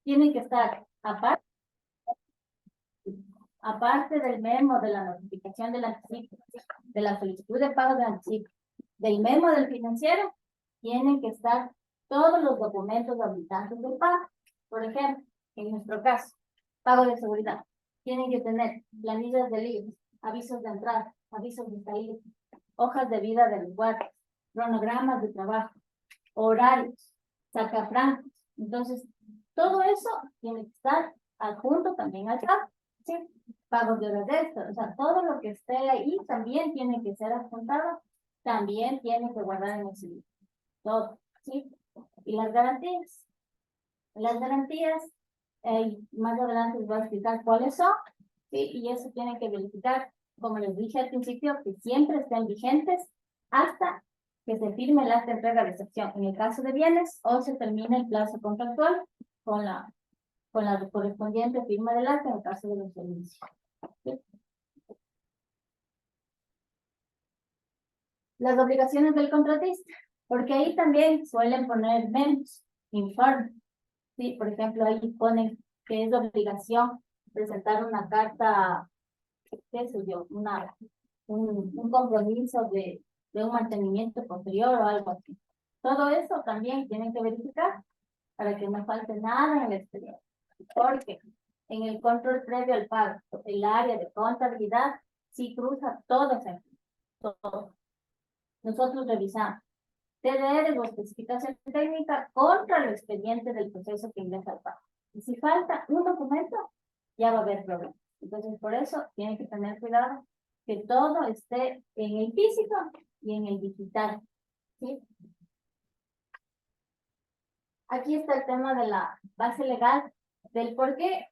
tiene que estar aparte del memo de la notificación del anticipo, de la solicitud de pago de anticipo, del memo del financiero, tienen que estar todos los documentos habilitantes del pago. Por ejemplo, en nuestro caso, pago de seguridad. Tienen que tener planillas de libros, avisos de entrada, avisos de salida, hojas de vida de los guardias, cronogramas de trabajo, horarios, sacafrancos. Entonces, todo eso tiene que estar adjunto también al pago, ¿sí? Pagos de horas extras, o sea, todo lo que esté ahí también tiene que ser adjuntado, también tiene que guardar en el servicio. Todo, ¿sí? Y las garantías. Las garantías, más adelante les voy a explicar cuáles son, ¿sí? Y eso tienen que verificar, como les dije al principio, que siempre estén vigentes hasta que se firme el acta de entrega-recepción en el caso de bienes o se termine el plazo contractual con la correspondiente firma del acta en el caso de los servicios. ¿Sí? Las obligaciones del contratista, porque ahí también suelen poner menos informes. Sí, por ejemplo, ahí ponen que es obligación presentar una carta, qué sé yo, un compromiso de un mantenimiento posterior o algo así. Todo eso también tienen que verificar para que no falte nada en el exterior. Porque en el control previo al pago, el área de contabilidad sí cruza todo ese, todo. Nosotros revisamos TDR o especificación técnica contra el expediente del proceso que ingresa al pago. Y si falta un documento, ya va a haber problemas. Entonces, por eso tienen que tener cuidado que todo esté en el físico y en el digital. ¿Sí? Aquí está el tema de la base legal, del por qué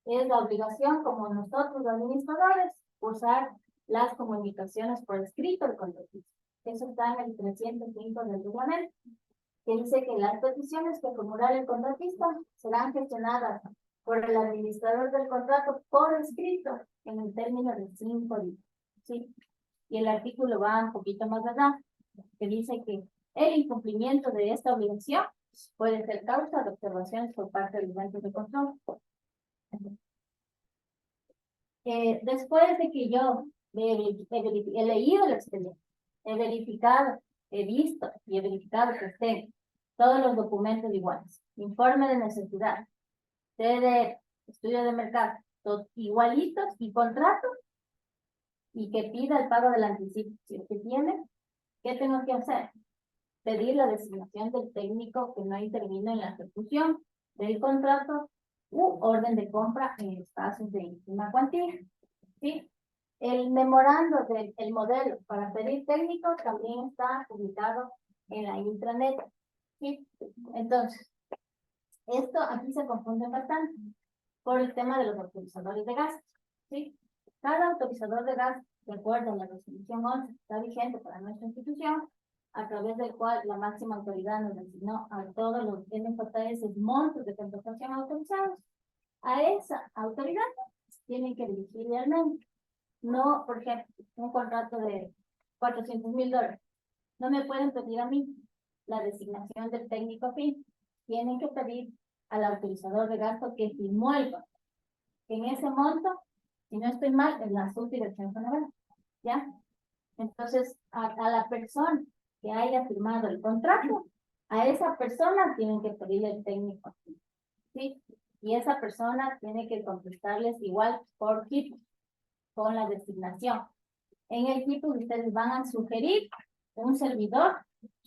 es la obligación, como nosotros los administradores, usar las comunicaciones por escrito del contratista. Eso está en el 305 del reglamento, que dice que las peticiones que formulará el contratista serán gestionadas por el administrador del contrato por escrito en el término de 5 días. ¿Sí? Y el artículo va un poquito más allá, que dice que el incumplimiento de esta obligación puede ser causa de observaciones por parte de los entes de control. Después de que yo he leído el expediente, he verificado, he visto y he verificado que estén todos los documentos iguales, informe de necesidad, de estudio de mercado, todos igualitos y contrato, y que pida el pago del anticipo. Si es que tiene, ¿qué tengo que hacer? Pedir la designación del técnico que no intervino en la ejecución del contrato u orden de compra en los casos de ínfima cuantía. ¿Sí? El memorando del modelo para pedir técnico también está publicado en la intranet. ¿Sí? Entonces, esto aquí se confunde bastante por el tema de los autorizadores de gasto. ¿Sí? Cada autorizador de gasto, de acuerdo a la resolución 11, está vigente para nuestra institución, a través del cual la máxima autoridad nos designó a todos los MJS montos de contratación autorizados. A esa autoridad tienen que dirigirle al menos. No, por ejemplo, un contrato de $400,000. No me pueden pedir a mí la designación del técnico fin. Tienen que pedir al autorizador de gasto que firmó el contrato. En ese monto, si no estoy mal, es la subdirección general. ¿Ya? Entonces, a la persona que haya firmado el contrato, a esa persona tienen que pedirle el técnico. ¿Sí? Y esa persona tiene que contestarles igual por tipo, con la designación. En el tipo ustedes van a sugerir un servidor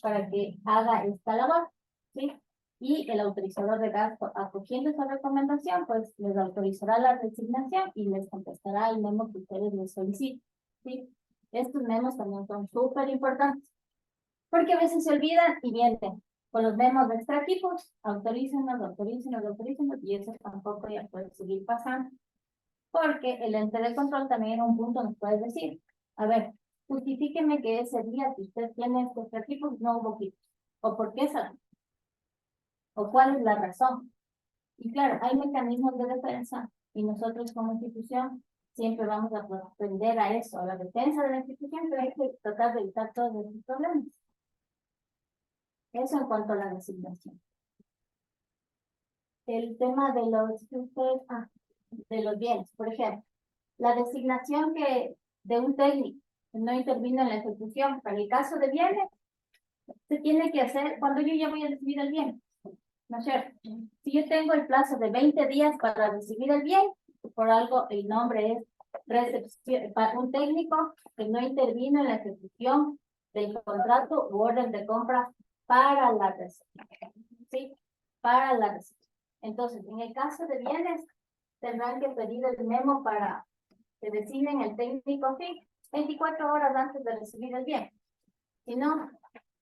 para que haga esta labor, ¿sí? Y el autorizador de gasto, acogiendo esa recomendación, pues les autorizará la designación y les contestará el memo que ustedes les soliciten, ¿sí? Estos memos también son súper importantes, porque a veces se olvidan y mienten con los memos de extra equipos, autorícenos, y eso tampoco ya puede seguir pasando. Porque el ente de control también en un punto nos puede decir, a ver, justifíqueme que ese día que usted tiene estos equipos no hubo equipos. ¿O por qué salen? ¿O cuál es la razón? Y claro, hay mecanismos de defensa y nosotros como institución siempre vamos a aprender a eso, a la defensa de la institución, pero hay que tratar de evitar todos esos problemas. Eso en cuanto a la designación. el tema de de los bienes, por ejemplo, la designación de un técnico que no intervino en la ejecución, para el caso de bienes, se tiene que hacer cuando yo ya voy a recibir el bien, ¿no es cierto? Si yo tengo el plazo de 20 días para recibir el bien, por algo el nombre es recepción, para un técnico que no intervino en la ejecución del contrato u orden de compra para la recepción, ¿sí? Para la recepción. Entonces, en el caso de bienes, tendrán que pedir el memo para que designen el técnico fin 24 horas antes de recibir el bien. Si no,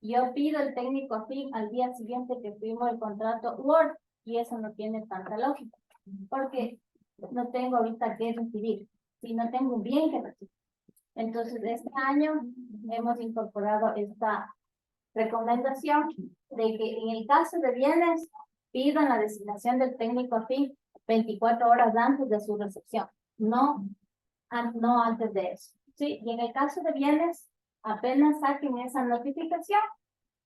yo pido el técnico fin al día siguiente que firmo el contrato Word y eso no tiene tanta lógica, porque no tengo ahorita que recibir, si no tengo un bien que recibir. Entonces, este año hemos incorporado esta recomendación de que en el caso de bienes pidan la designación del técnico fin 24 horas antes de su recepción, no antes de eso. Sí, y en el caso de bienes, apenas saquen esa notificación,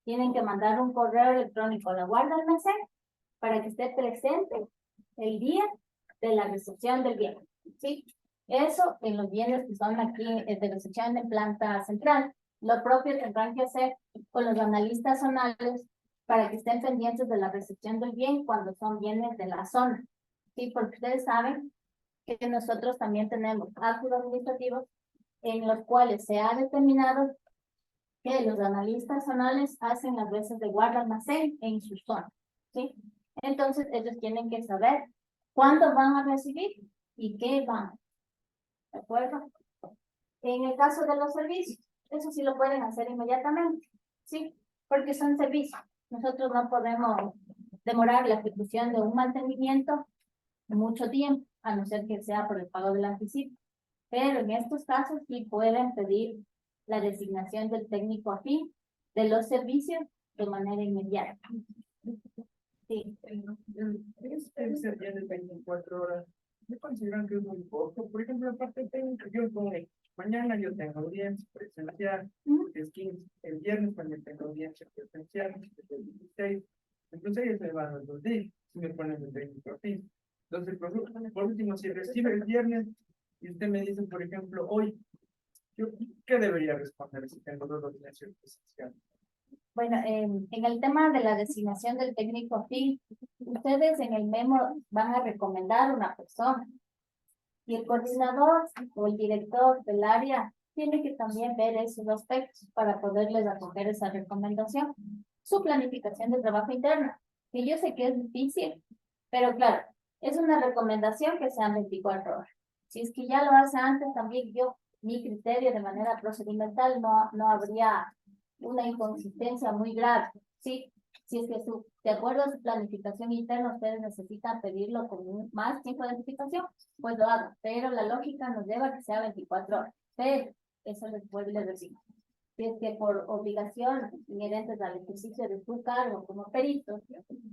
tienen que mandar un correo electrónico a la guardia almacén para que esté presente el día de la recepción del bien. ¿Sí? Eso en los bienes que son aquí de recepción en planta central. Lo propio tendrán que hacer con los analistas zonales para que estén pendientes de la recepción del bien cuando son bienes de la zona. ¿Sí? Porque ustedes saben que nosotros también tenemos actos administrativos en los cuales se ha determinado que los analistas zonales hacen las veces de guarda almacén en su zona, ¿sí? Entonces, ellos tienen que saber cuándo van a recibir y qué van, ¿de acuerdo? En el caso de los servicios, eso sí lo pueden hacer inmediatamente, ¿sí? Porque son servicios. Nosotros no podemos demorar la ejecución de un mantenimiento mucho tiempo, a no ser que sea por el pago del anticipo. Pero en estos casos sí pueden pedir la designación del técnico afín de los servicios de manera inmediata. Sí. Es el día de 24 horas. ¿Me consideran que es muy poco? Por ejemplo, aparte técnica, yo pongo, mañana yo tengo audiencia presencial, es 15, el viernes también tengo audiencia presencial, es el 16, entonces ellos me van a los 2 días, si me ponen el técnico afín. Entonces, por último, si recibe el viernes y usted me dice, por ejemplo, hoy, yo, ¿qué debería responder si tengo 2 audiencias presenciales? Bueno, en el tema de la designación del técnico afín, ustedes en el memo van a recomendar una persona y el coordinador o el director del área tiene que también ver esos aspectos para poderles acoger esa recomendación. Su planificación de trabajo interna, que yo sé que es difícil, pero claro, es una recomendación que sean 24 horas. Si es que ya lo hace antes, también mi criterio de manera procedimental no habría una inconsistencia muy grave, ¿sí? Si es que de acuerdo a su planificación interna, ustedes necesitan pedirlo con más tiempo de anticipación, pues lo hagan, pero la lógica nos lleva a que sea 24 horas, pero eso les puede decir. Si es que por obligación inherentes al ejercicio de su cargo como peritos,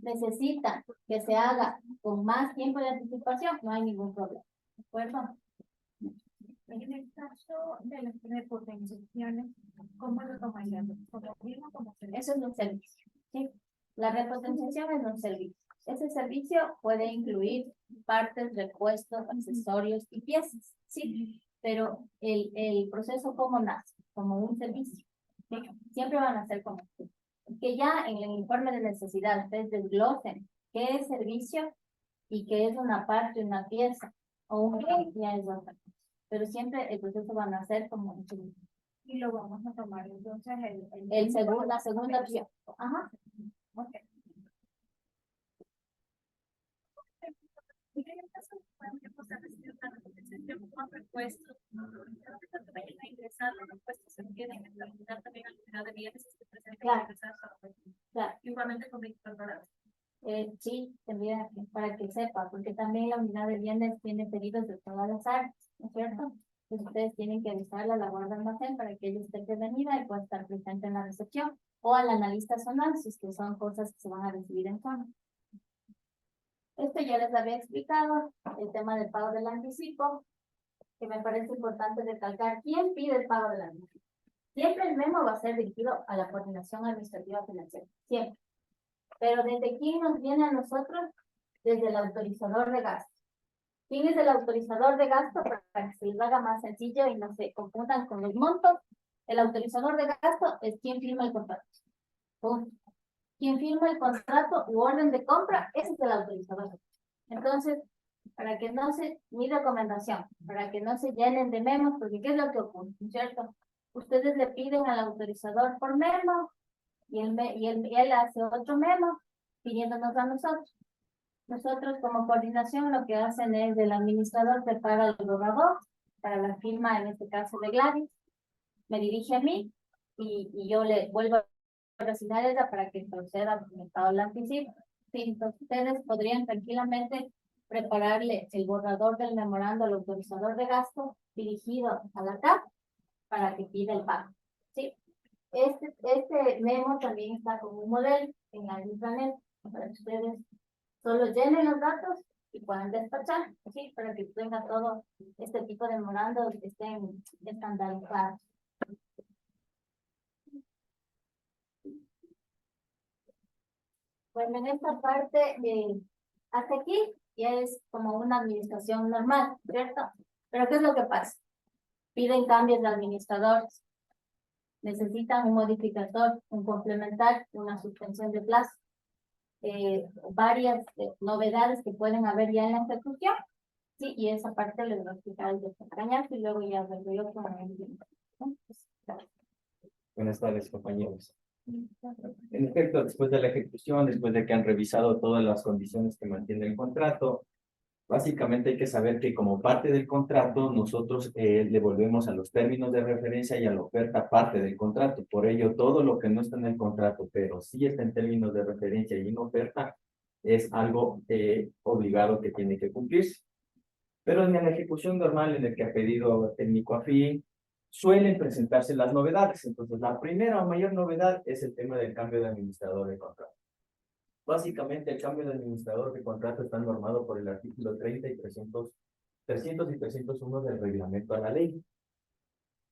necesitan que se haga con más tiempo de anticipación, no hay ningún problema, ¿de acuerdo? En el caso de las repotenciaciones, ¿cómo lo tomarían? ¿Como mismo como eso es un servicio, ¿sí? La repotenciación es un servicio. Ese servicio puede incluir partes, repuestos, accesorios y piezas, ¿sí? Pero el proceso, ¿cómo nace? Como un servicio, ¿sí? Siempre van a ser como que ya en el informe de necesidad ustedes desglosen qué es servicio y qué es una parte, una pieza o un bien, ya es otra cosa. Pero siempre el proceso van a ser como un servicio. y lo vamos a tomar entonces La segunda opción. Ajá. Okay. En el caso de que se recibe una representación con repuestos, que vayan a ingresar los repuestos se tienen que terminar también al final de bienes que se presentan Claro. ingresar Claro. igualmente con 24 horas. Sí, tendría para que sepa, porque también la unidad de bienes tiene pedidos de todas las áreas, ¿no es cierto? Entonces ustedes tienen que avisarle a la guardia de almacén para que ella esté prevenida y pueda estar presente en la recepción, o al analista zonal, si es que son cosas que se van a recibir en zona. Esto ya les había explicado, el tema del pago del anticipo, que me parece importante recalcar. ¿Quién pide el pago del anticipo? Siempre el memo va a ser dirigido a la coordinación administrativa financiera, siempre. Pero desde quién nos viene a nosotros, desde el autorizador de gasto. ¿Quién es el autorizador de gasto? Para que se les haga más sencillo y no se confundan con los montos. El autorizador de gasto es quien firma el contrato. Punto. Quien firma el contrato u orden de compra, ese es el autorizador. Entonces, para que no se, mi recomendación, para que no se llenen de memos, porque ¿qué es lo que ocurre? ¿Cierto? Ustedes le piden al autorizador por memo y él hace otro memo pidiéndonos a nosotros. Nosotros como coordinación lo que hacen es el administrador prepara el borrador para la firma, en este caso de Gladys, me dirige a mí y yo le vuelvo a asignar ella para que proceda al mercado del anticipo. Sí, entonces ustedes podrían tranquilamente prepararle el borrador del memorando al autorizador de gasto dirigido a la CAP para que pida el pago. Sí, este memo también está como un modelo en la intranet para que ustedes solo llenen los datos y puedan despachar, ¿sí? Para que tenga todo este tipo de memorandos que estén estandarizados. Bueno, en esta parte, hasta aquí ya es como una administración normal, ¿cierto? Pero ¿qué es lo que pasa? Piden cambios de administradores, necesitan un modificador, un complementar, una suspensión de plazo, varias novedades que pueden haber ya en la ejecución. Sí, y esa parte les voy a explicar el desentrañarse y luego ya verlo yo con el... ¿no? Pues, gracias. Buenas tardes, compañeros. En efecto, después de la ejecución, después de que han revisado todas las condiciones que mantiene el contrato, básicamente hay que saber que como parte del contrato, nosotros le volvemos a los términos de referencia y a la oferta parte del contrato. Por ello, todo lo que no está en el contrato, pero sí está en términos de referencia y en oferta, es algo obligado que tiene que cumplirse. Pero en la ejecución normal en el que ha pedido técnico afín, suelen presentarse las novedades. Entonces, la primera o mayor novedad es el tema del cambio de administrador de contrato. Básicamente, el cambio de administrador de contrato está normado por el artículo 30 y 300 y 301 del reglamento a la ley.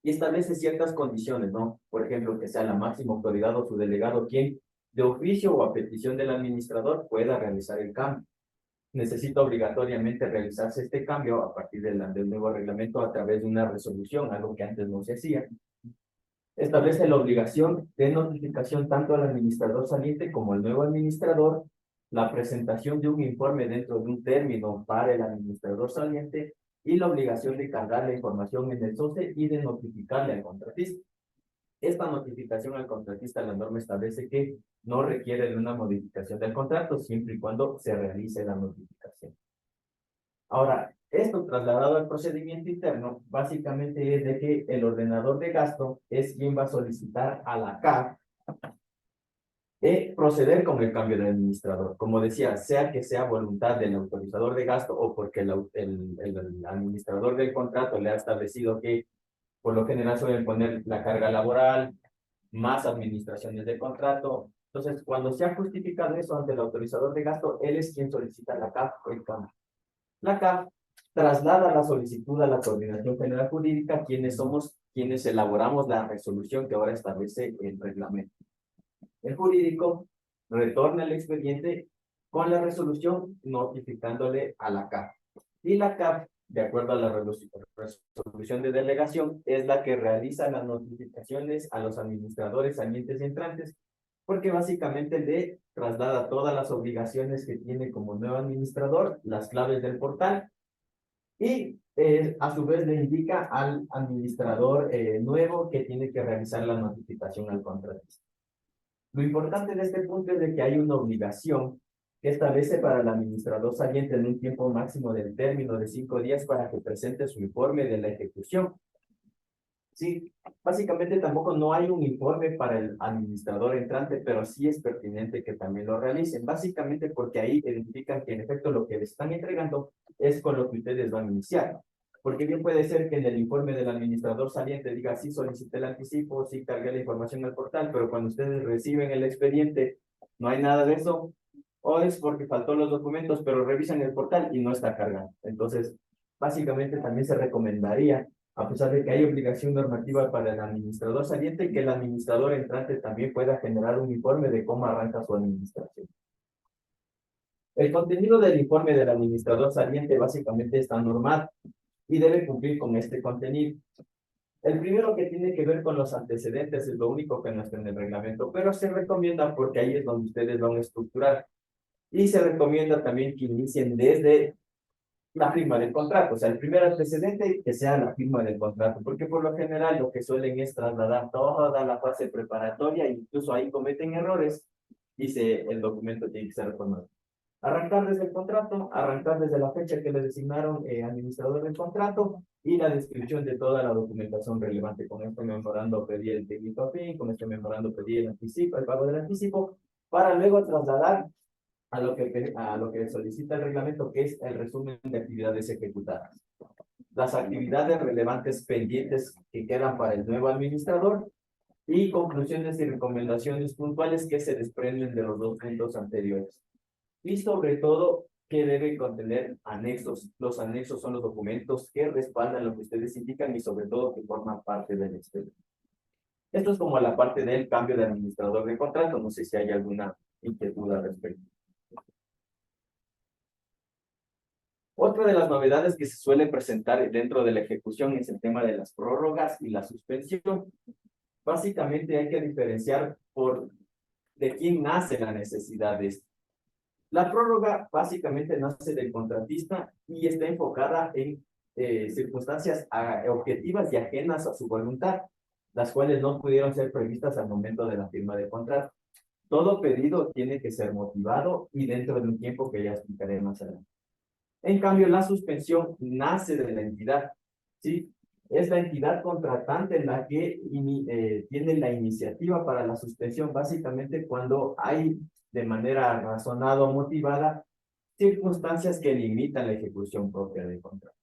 Y establece ciertas condiciones, ¿no? Por ejemplo, que sea la máxima autoridad o su delegado quien, de oficio o a petición del administrador, pueda realizar el cambio. Necesita obligatoriamente realizarse este cambio a partir del nuevo reglamento a través de una resolución, algo que antes no se hacía. Establece la obligación de notificación tanto al administrador saliente como al nuevo administrador, la presentación de un informe dentro de un término para el administrador saliente y la obligación de cargar la información en el SOCE y de notificarle al contratista. Esta notificación al contratista, la norma establece que no requiere de una modificación del contrato siempre y cuando se realice la notificación. Ahora, esto trasladado al procedimiento interno, básicamente es de que el ordenador de gasto es quien va a solicitar a la CAF proceder con el cambio de administrador. Como decía, sea que sea voluntad del autorizador de gasto o porque el administrador del contrato le ha establecido que por lo general suelen poner la carga laboral, más administraciones de contrato. Entonces, cuando se ha justificado eso ante el autorizador de gasto, él es quien solicita la CAF o el cambio. La CAF traslada la solicitud a la Coordinación General Jurídica, quienes somos quienes elaboramos la resolución que ahora establece el reglamento. El jurídico retorna el expediente con la resolución notificándole a la CAF. Y la CAF, de acuerdo a la resolución de delegación, es la que realiza las notificaciones a los administradores salientes y entrantes, porque básicamente le traslada todas las obligaciones que tiene como nuevo administrador, las claves del portal, y a su vez le indica al administrador nuevo que tiene que realizar la notificación al contratista. Lo importante de este punto es de que hay una obligación que establece para el administrador saliente en un tiempo máximo del término de 5 días para que presente su informe de la ejecución. Sí, básicamente tampoco no hay un informe para el administrador entrante, pero sí es pertinente que también lo realicen. Básicamente porque ahí identifican que en efecto lo que les están entregando es con lo que ustedes van a iniciar. Porque bien puede ser que en el informe del administrador saliente diga, sí solicité el anticipo, sí cargué la información al portal, pero cuando ustedes reciben el expediente, no hay nada de eso, o es porque faltó los documentos, pero revisan el portal y no está cargado. Entonces, básicamente también se recomendaría, a pesar de que hay obligación normativa para el administrador saliente, que el administrador entrante también pueda generar un informe de cómo arranca su administración. El contenido del informe del administrador saliente básicamente está normado y debe cumplir con este contenido. El primero que tiene que ver con los antecedentes es lo único que no está en el reglamento, pero se recomienda porque ahí es donde ustedes van a estructurar. Y se recomienda también que inicien desde la firma del contrato, o sea, el primer antecedente que sea la firma del contrato, porque por lo general lo que suelen es trasladar toda la fase preparatoria, incluso ahí cometen errores, dice el documento tiene que ser reformado. Arrancar desde el contrato, arrancar desde la fecha que le designaron administrador del contrato y la descripción de toda la documentación relevante. Con este memorando pedí el técnico a fin, con este memorando pedí el anticipo, el pago del anticipo, para luego trasladar a lo que solicita el reglamento, que es el resumen de actividades ejecutadas. Las actividades relevantes pendientes que quedan para el nuevo administrador y conclusiones y recomendaciones puntuales que se desprenden de los dos puntos anteriores. Y sobre todo, que debe contener anexos. Los anexos son los documentos que respaldan lo que ustedes indican y sobre todo que forman parte del expediente. Esto es como la parte del cambio de administrador de contrato. No sé si hay alguna inquietud al respecto. Otra de las novedades que se suele presentar dentro de la ejecución es el tema de las prórrogas y la suspensión. Básicamente hay que diferenciar de quién nace la necesidad de esto. La prórroga básicamente nace del contratista y está enfocada en circunstancias objetivas y ajenas a su voluntad, las cuales no pudieron ser previstas al momento de la firma del contrato. Todo pedido tiene que ser motivado y dentro de un tiempo que ya explicaré más adelante. En cambio, la suspensión nace de la entidad, ¿sí? Es la entidad contratante la que tiene la iniciativa para la suspensión, básicamente cuando hay de manera razonada o motivada circunstancias que limitan la ejecución propia del contrato.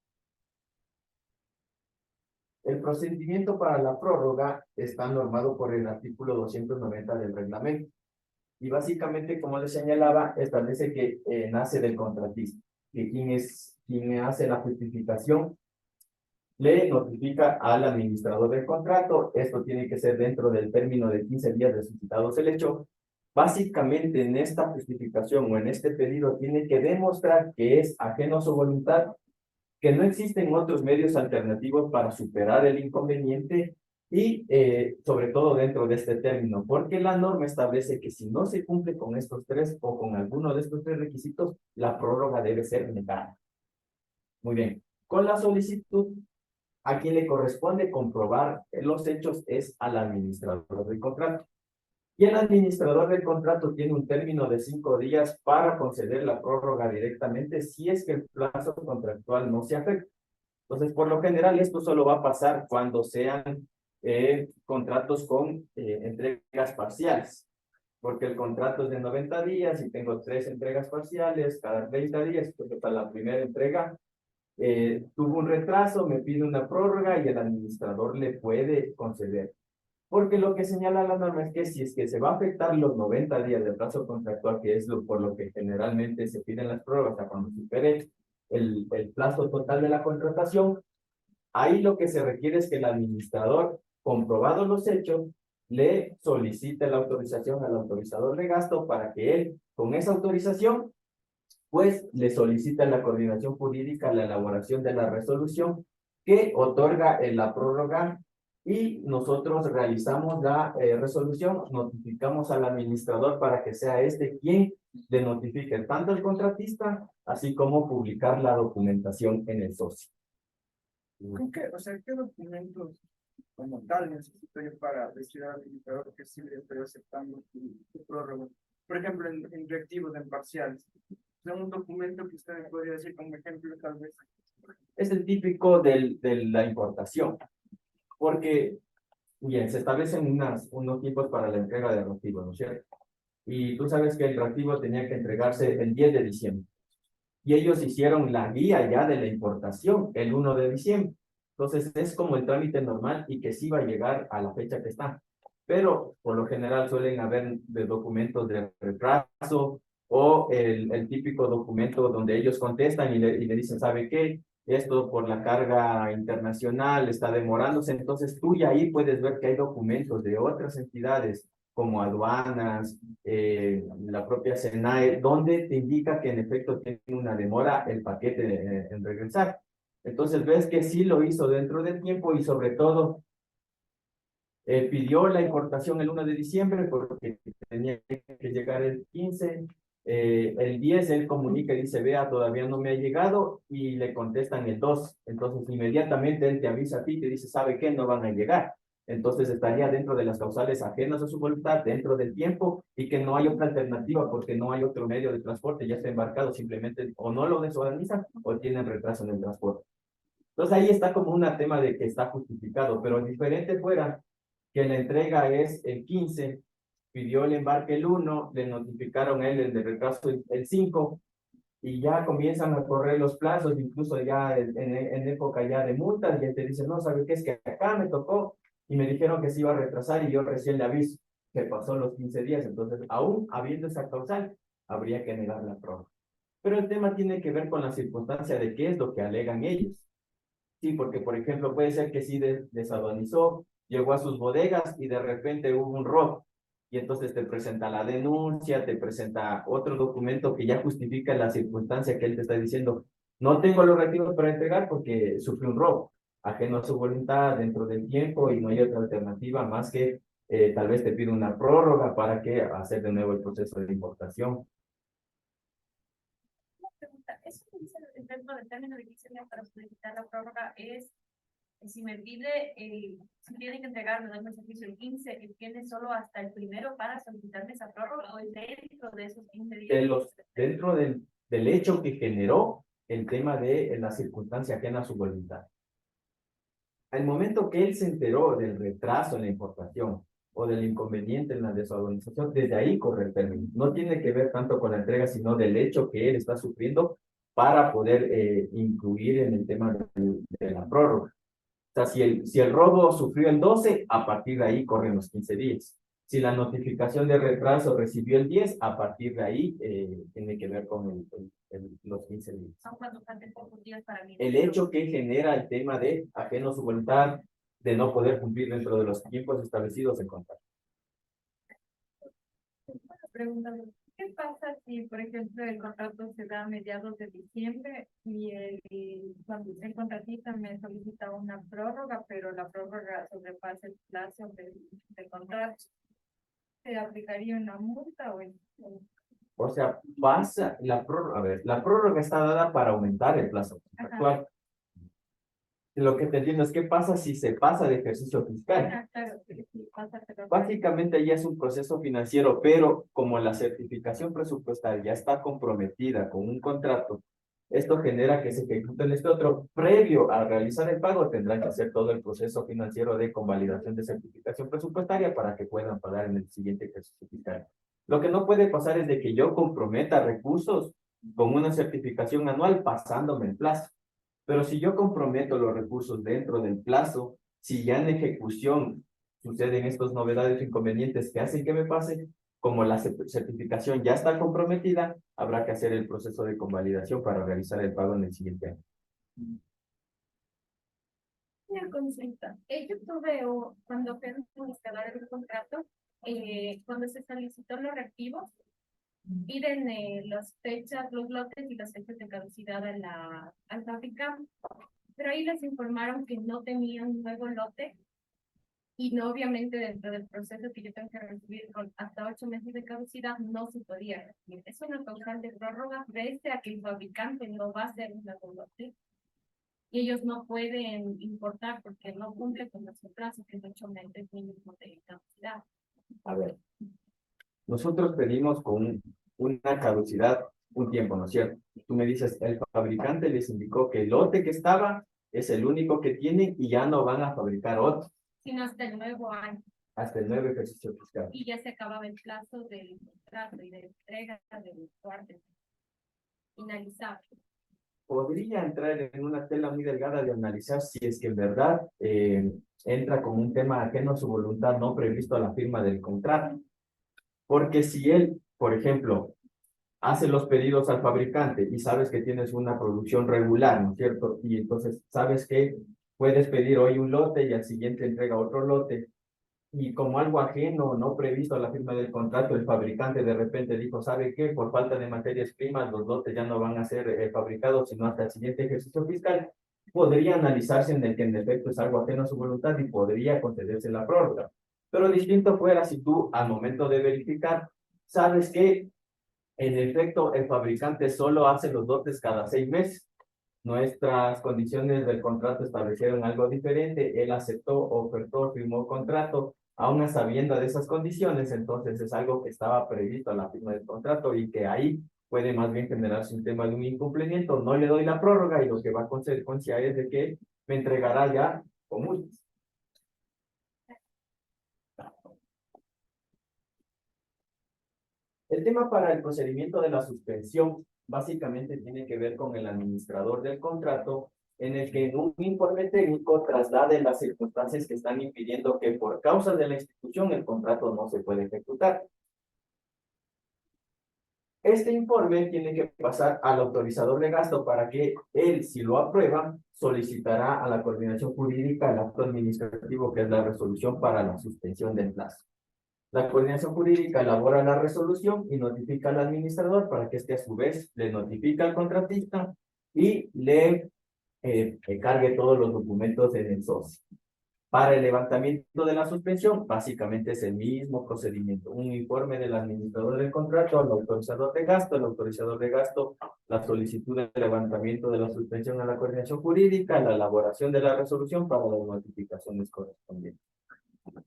El procedimiento para la prórroga está normado por el artículo 290 del reglamento y básicamente, como les señalaba, establece que nace del contratista, que quien hace la justificación le notifica al administrador del contrato. Esto tiene que ser dentro del término de 15 días de suscitados el hecho. Básicamente, en esta justificación o en este pedido tiene que demostrar que es ajeno a su voluntad, que no existen otros medios alternativos para superar el inconveniente y sobre todo dentro de este término, porque la norma establece que si no se cumple con estos tres o con alguno de estos tres requisitos, la prórroga debe ser negada. Muy bien. Con la solicitud, a quien le corresponde comprobar los hechos es al administrador del contrato. Y el administrador del contrato tiene un término de 5 días para conceder la prórroga directamente si es que el plazo contractual no se afecta. Entonces, por lo general, esto solo va a pasar cuando sean contratos con entregas parciales, porque el contrato es de 90 días y tengo 3 entregas parciales cada 30 días, porque para la primera entrega tuvo un retraso, me pide una prórroga y el administrador le puede conceder. Porque lo que señala la norma es que si es que se va a afectar los 90 días de plazo contractual, que es por lo que generalmente se piden las prórrogas, cuando supere el plazo total de la contratación, ahí lo que se requiere es que el administrador, comprobados los hechos, le solicite la autorización al autorizador de gasto para que él, con esa autorización, pues le solicita la coordinación jurídica, la elaboración de la resolución que otorga la prórroga y nosotros realizamos la resolución, notificamos al administrador para que sea este quien le notifique tanto al contratista, así como publicar la documentación en el socio. ¿Qué documentos como tal necesito yo para decir al administrador que sí le estoy aceptando tu prórroga? Por ejemplo, en reactivos, en parciales. ¿Es un documento que usted me podría decir como ejemplo tal vez? Es el típico de la importación, porque, bien, se establecen unos tiempos para la entrega de reactivos, ¿no es cierto? Y tú sabes que el reactivo tenía que entregarse el 10 de diciembre. Y ellos hicieron la guía ya de la importación el 1 de diciembre. Entonces es como el trámite normal y que sí va a llegar a la fecha que está. Pero por lo general suelen haber de documentos de retraso o el típico documento donde ellos contestan y le dicen, ¿sabe qué? Esto por la carga internacional está demorándose. Entonces tú ya ahí puedes ver que hay documentos de otras entidades como aduanas, la propia SENAE, donde te indica que en efecto tiene una demora el paquete en regresar. Entonces ves que sí lo hizo dentro del tiempo y sobre todo pidió la importación el 1 de diciembre porque tenía que llegar el 15. El 10 él comunica y dice, vea, todavía no me ha llegado, y le contestan el 2. Entonces inmediatamente él te avisa a ti, te dice, ¿sabe qué? No van a llegar. Entonces estaría dentro de las causales ajenas a su voluntad, dentro del tiempo, y que no hay otra alternativa porque no hay otro medio de transporte, ya está embarcado, simplemente o no lo desorganizan o tienen retraso en el transporte. Entonces ahí está como un tema de que está justificado, pero diferente fuera que la entrega es el 15, pidió el embarque el 1, le notificaron a él el de retraso el 5, y ya comienzan a correr los plazos, incluso ya en época ya de multas, y él te dice, no, ¿sabe qué? Es que acá me tocó y me dijeron que se iba a retrasar y yo recién le aviso que pasó los 15 días, entonces aún habiendo esa causal, habría que negar la prórroga. Pero el tema tiene que ver con la circunstancia de qué es lo que alegan ellos. Sí, porque por ejemplo puede ser que sí desaduanizó, llegó a sus bodegas y de repente hubo un robo. Y entonces te presenta la denuncia, te presenta otro documento que ya justifica la circunstancia que él te está diciendo. No tengo los recibos para entregar porque sufrió un robo, ajeno a su voluntad, dentro del tiempo, y no hay otra alternativa más que tal vez te pide una prórroga para que hacer de nuevo el proceso de importación. Pregunta, eso que dice dentro del término de 15 días para solicitar la prórroga es, si me pide, si tiene que entregarme el servicio el 15, él tiene solo hasta el 1 para solicitarme esa prórroga, o es dentro de esos 15 días. Dentro del hecho que generó el tema de la circunstancia ajena a su voluntad. Al momento que él se enteró del retraso en la importación o del inconveniente en la desorganización, desde ahí corre el término. No tiene que ver tanto con la entrega, sino del hecho que él está sufriendo para poder incluir en el tema de la prórroga. O sea, si el robo sufrió el 12, a partir de ahí corren los 15 días. Si la notificación de retraso recibió el 10, a partir de ahí tiene que ver con los 15 días. Son cuando faltan pocos días para mí. El hecho que genera el tema de ajeno a su voluntad, de no poder cumplir dentro de los tiempos establecidos en contrato. Pregunta, ¿qué pasa si, por ejemplo, el contrato se da a mediados de diciembre y cuando el contratista me solicita una prórroga, pero la prórroga sobrepasa el plazo del contrato? ¿Se aplicaría una multa O sea, pasa la prórroga, a ver, la prórroga está dada para aumentar el plazo actual. Lo que te entiendo es qué pasa si se pasa de ejercicio fiscal. Claro, sí, pasa, pero... Básicamente ya es un proceso financiero, pero como la certificación presupuestaria ya está comprometida con un contrato, esto genera que se ejecute este otro. Previo a realizar el pago, tendrán que hacer todo el proceso financiero de convalidación de certificación presupuestaria para que puedan pagar en el siguiente ejercicio fiscal. Lo que no puede pasar es de que yo comprometa recursos con una certificación anual pasándome el plazo. Pero si yo comprometo los recursos dentro del plazo, si ya en ejecución suceden estas novedades o inconvenientes que hacen que me pase, como la certificación ya está comprometida, habrá que hacer el proceso de convalidación para realizar el pago en el siguiente año. Una consulta. Yo tuve, cuando fui a instalar el contrato, cuando se solicitó los reactivos, piden las fechas, los lotes y las fechas de caducidad al fabricante. Pero ahí les informaron que no tenían un nuevo lote y no, obviamente, dentro del proceso que yo tengo que recibir con hasta 8 meses de caducidad, no se podía recibir. Es una causal de prórroga pese a que el fabricante no va a hacer un nuevo lote. Y ellos no pueden importar porque no cumple con nuestro plazo, que es 8 meses mínimo de caducidad. A ver, nosotros pedimos con una caducidad un tiempo, ¿no es cierto? Tú me dices, el fabricante les indicó que el lote que estaba es el único que tienen y ya no van a fabricar otro. Sino hasta el nuevo año. Hasta el nuevo ejercicio fiscal. Y ya se acababa el plazo del contrato y de entrega del cuarto finalizado. Podría entrar en una tela muy delgada de analizar si es que en verdad entra como un tema ajeno a su voluntad no previsto a la firma del contrato. Porque si él, por ejemplo, hace los pedidos al fabricante y sabes que tienes una producción regular, ¿no es cierto? Y entonces sabes que puedes pedir hoy un lote y al siguiente entrega otro lote. y como algo ajeno, no previsto a la firma del contrato, el fabricante de repente dijo, ¿sabe qué? Por falta de materias primas, los lotes ya no van a ser fabricados, sino hasta el siguiente ejercicio fiscal, podría analizarse en el que en efecto es algo ajeno a su voluntad y podría concederse la prórroga. Pero distinto fuera si tú, al momento de verificar, sabes que en efecto el fabricante solo hace los lotes cada 6 meses. Nuestras condiciones del contrato establecieron algo diferente, él aceptó, ofertó, firmó contrato, aún a sabiendo de esas condiciones, entonces es algo que estaba previsto a la firma del contrato y que ahí puede más bien generarse un tema de un incumplimiento, no le doy la prórroga y lo que va a consecuencia es de que me entregará ya con multas. El tema para el procedimiento de la suspensión básicamente tiene que ver con el administrador del contrato, en el que en un informe técnico traslade las circunstancias que están impidiendo que por causa de la institución el contrato no se puede ejecutar. Este informe tiene que pasar al autorizador de gasto para que él, si lo aprueba, solicitará a la coordinación jurídica el acto administrativo, que es la resolución para la suspensión del plazo. La coordinación jurídica elabora la resolución y notifica al administrador para que éste a su vez le notifique al contratista y le cargue todos los documentos en el SOS. Para el levantamiento de la suspensión, básicamente es el mismo procedimiento. Un informe del administrador del contrato al autorizador de gasto, el autorizador de gasto, la solicitud de levantamiento de la suspensión a la coordinación jurídica, la elaboración de la resolución para las notificaciones correspondientes.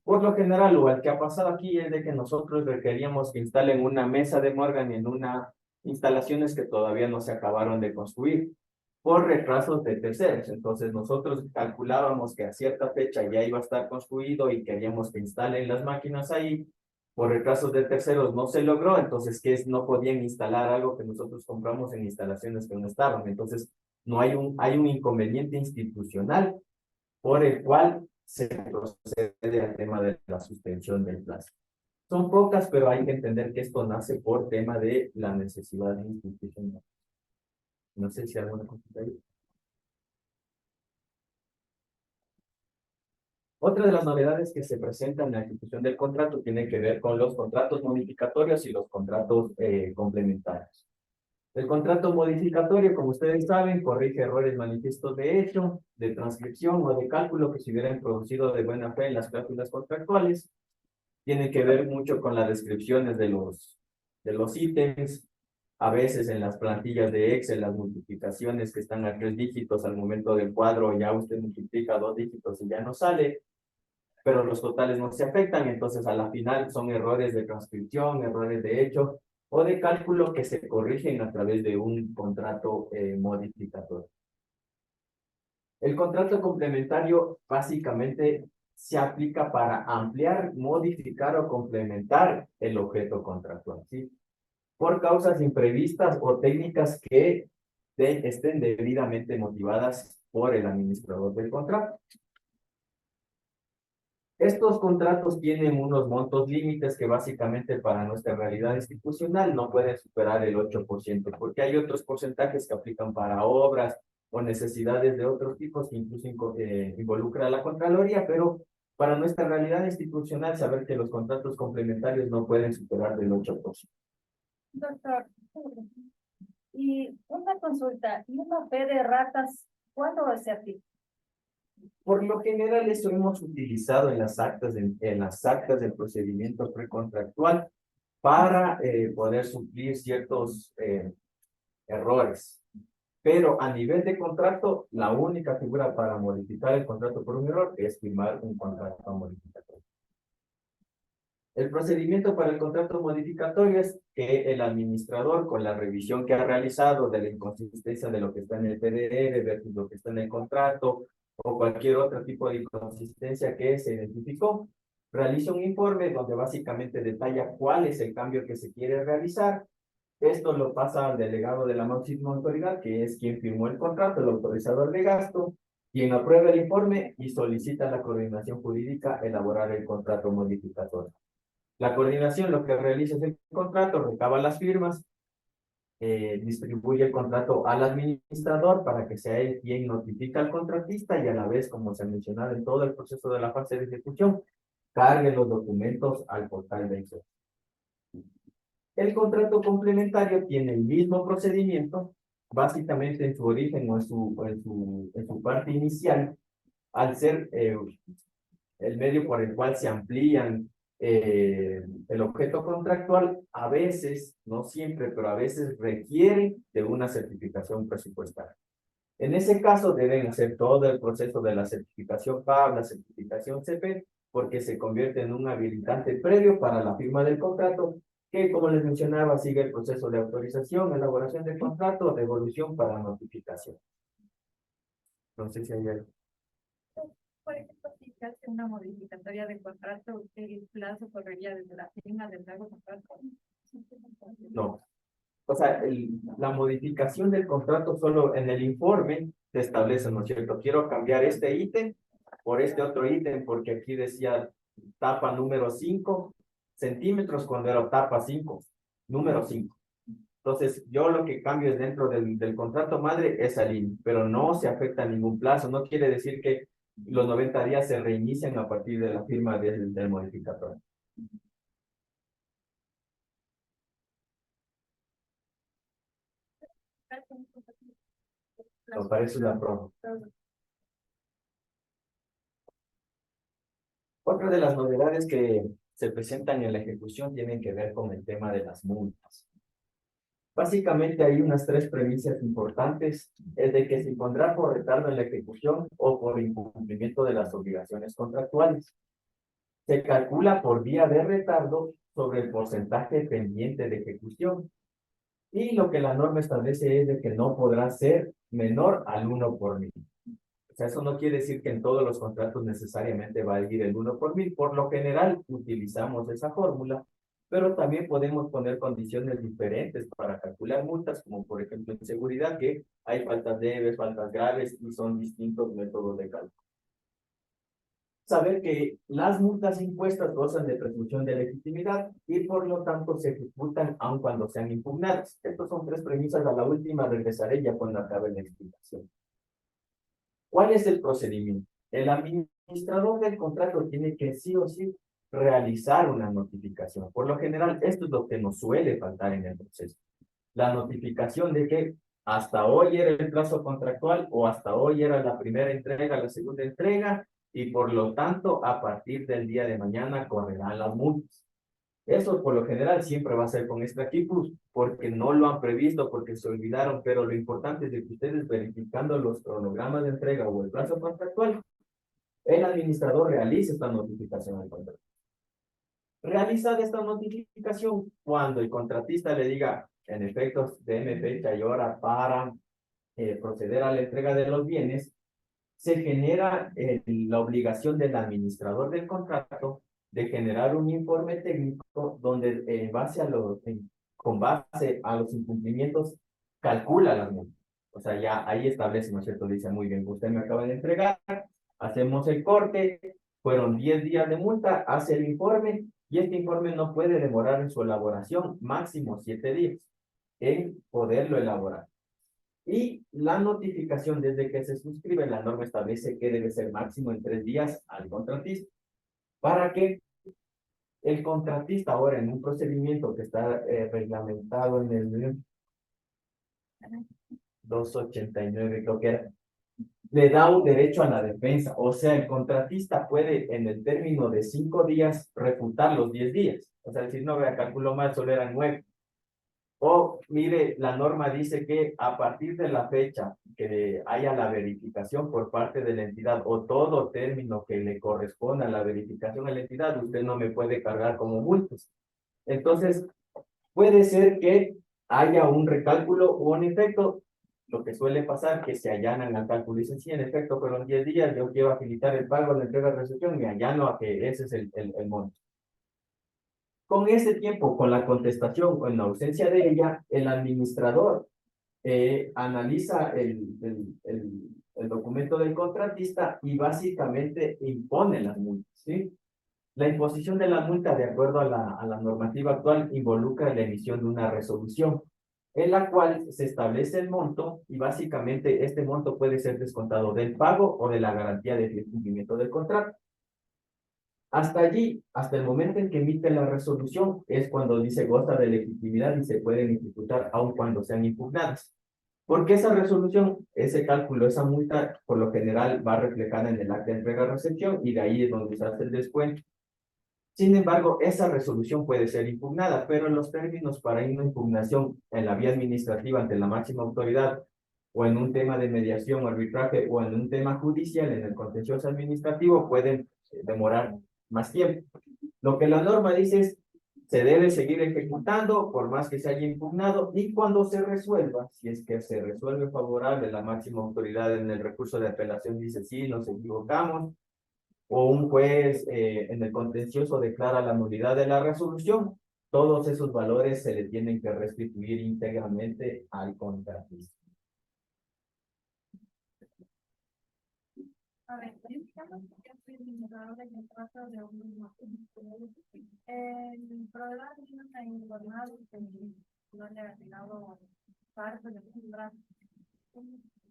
Por lo general, lo que ha pasado aquí es de que nosotros requeríamos que instalen una mesa de Morgan en unas instalaciones que todavía no se acabaron de construir por retrasos de terceros. Entonces nosotros calculábamos que a cierta fecha ya iba a estar construido y queríamos que instalen las máquinas ahí. Por retrasos de terceros no se logró, entonces que no podían instalar algo que nosotros compramos en instalaciones que no estaban. Entonces no hay un inconveniente institucional por el cual se procede al tema de la suspensión del plazo. Son pocas, pero hay que entender que esto nace por tema de la necesidad institucional. No sé si alguna consulta ahí. Otra de las novedades que se presentan en la ejecución del contrato tiene que ver con los contratos modificatorios y los contratos complementarios. El contrato modificatorio, como ustedes saben, corrige errores manifiestos de hecho, de transcripción o de cálculo que se hubieran producido de buena fe en las cláusulas contractuales. Tiene que ver mucho con las descripciones de los ítems. A veces en las plantillas de Excel, las multiplicaciones que están a 3 dígitos al momento del cuadro, ya usted multiplica 2 dígitos y ya no sale, pero los totales no se afectan, entonces a la final son errores de transcripción, errores de hecho, o de cálculo que se corrigen a través de un contrato modificatorio. El contrato complementario básicamente se aplica para ampliar, modificar o complementar el objeto contractual, ¿sí? Por causas imprevistas o técnicas que estén debidamente motivadas por el administrador del contrato. Estos contratos tienen unos montos límites que básicamente para nuestra realidad institucional no pueden superar el 8%, porque hay otros porcentajes que aplican para obras o necesidades de otros tipos que incluso involucra a la Contraloría, pero para nuestra realidad institucional saber que los contratos complementarios no pueden superar del 8%. Doctor, y una consulta, ¿y una fe de ratas cuándo se aplica? Por lo general, eso hemos utilizado en las actas, en las actas del procedimiento precontractual para poder suplir ciertos errores. Pero a nivel de contrato, la única figura para modificar el contrato por un error es firmar un contrato modificatorio. El procedimiento para el contrato modificatorio es que el administrador, con la revisión que ha realizado de la inconsistencia de lo que está en el PDR versus lo que está en el contrato, o cualquier otro tipo de inconsistencia que se identificó, realiza un informe donde básicamente detalla cuál es el cambio que se quiere realizar. Esto lo pasa al delegado de la máxima autoridad, que es quien firmó el contrato, el autorizador de gasto, quien aprueba el informe y solicita a la coordinación jurídica elaborar el contrato modificatorio. La coordinación lo que realiza es el contrato, recaba las firmas, distribuye el contrato al administrador para que sea él quien notifica al contratista y a la vez, como se ha mencionado en todo el proceso de la fase de ejecución, cargue los documentos al portal de Excel. El contrato complementario tiene el mismo procedimiento, básicamente en su origen o en su parte inicial, al ser el medio por el cual se amplían el objeto contractual, a veces, no siempre, pero a veces requiere de una certificación presupuestaria. En ese caso deben hacer todo el proceso de la certificación PAB, la certificación CP, porque se convierte en un habilitante previo para la firma del contrato, que como les mencionaba, sigue el proceso de autorización, elaboración del contrato, devolución para notificación. No sé si hay algo. Por ejemplo, si se hace una modificatoria de contrato, el plazo correría desde la firma del nuevo contrato. No. O sea, la modificación del contrato solo en el informe se establece, ¿no es cierto? Quiero cambiar este ítem por este otro ítem, porque aquí decía tapa número 5 centímetros cuando era tapa 5, número 5. Entonces, yo lo que cambio es dentro del contrato madre esa línea, pero no se afecta a ningún plazo. No quiere decir que los 90 días se reinician a partir de la firma del modificador. Nos parece una prueba. Otra de las novedades que se presentan en la ejecución tienen que ver con el tema de las multas. Básicamente hay unas 3 premisas importantes, es de que se impondrá por retardo en la ejecución o por incumplimiento de las obligaciones contractuales. Se calcula por vía de retardo sobre el porcentaje pendiente de ejecución. Y lo que la norma establece es de que no podrá ser menor al 1/1000. O sea, eso no quiere decir que en todos los contratos necesariamente va a ir el 1/1000. Por lo general utilizamos esa fórmula, pero también podemos poner condiciones diferentes para calcular multas, como por ejemplo en seguridad, que hay faltas leves, faltas graves y son distintos métodos de cálculo. Saber que las multas impuestas gozan de presunción de legitimidad y por lo tanto se ejecutan aun cuando sean impugnadas. Estas son 3 premisas, a la última regresaré ya cuando acabe la explicación. ¿Cuál es el procedimiento? El administrador del contrato tiene que sí o sí realizar una notificación. Por lo general, esto es lo que nos suele faltar en el proceso. La notificación de que hasta hoy era el plazo contractual o hasta hoy era la primera entrega, la segunda entrega, y por lo tanto, a partir del día de mañana correrán las multas. Eso por lo general siempre va a ser con extra equipos, porque no lo han previsto, porque se olvidaron, pero lo importante es de que ustedes verificando los cronogramas de entrega o el plazo contractual, el administrador realice esta notificación al contrato. Realizada esta notificación, cuando el contratista le diga, en efecto, déme fecha y hora para proceder a la entrega de los bienes, se genera la obligación del administrador del contrato de generar un informe técnico donde con base a los incumplimientos calcula las multas. O sea, ya ahí establece, ¿no es cierto? Dice, muy bien, usted me acaba de entregar, hacemos el corte, fueron 10 días de multa, hace el informe y este informe no puede demorar en su elaboración máximo 7 días en poderlo elaborar. Y la notificación desde que se suscribe, la norma establece que debe ser máximo en 3 días al contratista, para que el contratista ahora en un procedimiento que está reglamentado en el 289, creo que era, le da un derecho a la defensa. O sea, el contratista puede en el término de 5 días refutar los 10 días. O sea, decir, no, vea, calculó mal, solo eran 9. O, mire, la norma dice que a partir de la fecha que haya la verificación por parte de la entidad o todo término que le corresponda a la verificación a la entidad, usted no me puede cargar como multas. Entonces, puede ser que haya un recálculo o un efecto. Lo que suele pasar que se allanan al cálculo y dicen, sí, en efecto, pero en 10 días yo quiero agilitar el pago, la entrega de recepción, y allano a que ese es el monto. Con ese tiempo, con la contestación o en la ausencia de ella, el administrador analiza el documento del contratista y básicamente impone las multas, ¿sí? La imposición de la multa, de acuerdo a la normativa actual, involucra la emisión de una resolución, en la cual se establece el monto y básicamente este monto puede ser descontado del pago o de la garantía de cumplimiento del contrato. Hasta allí, hasta el momento en que emite la resolución, es cuando dice goza de legitimidad y se pueden ejecutar aun cuando sean impugnadas. Porque esa resolución, ese cálculo, esa multa, por lo general va reflejada en el acta de entrega-recepción y de ahí es donde se hace el descuento. Sin embargo, esa resolución puede ser impugnada, pero los términos para una impugnación en la vía administrativa ante la máxima autoridad o en un tema de mediación o arbitraje o en un tema judicial en el contencioso administrativo pueden demorar más tiempo. Lo que la norma dice es se debe seguir ejecutando por más que se haya impugnado y cuando se resuelva, si es que se resuelve favorable, la máxima autoridad en el recurso de apelación dice sí, nos equivocamos, o un juez en el contencioso declara la nulidad de la resolución, todos esos valores se le tienen que restituir íntegramente al contratista. A ver, digamos que yo soy administrador de contratos de un el problema no está informado que no le ha llegado parte del contrato.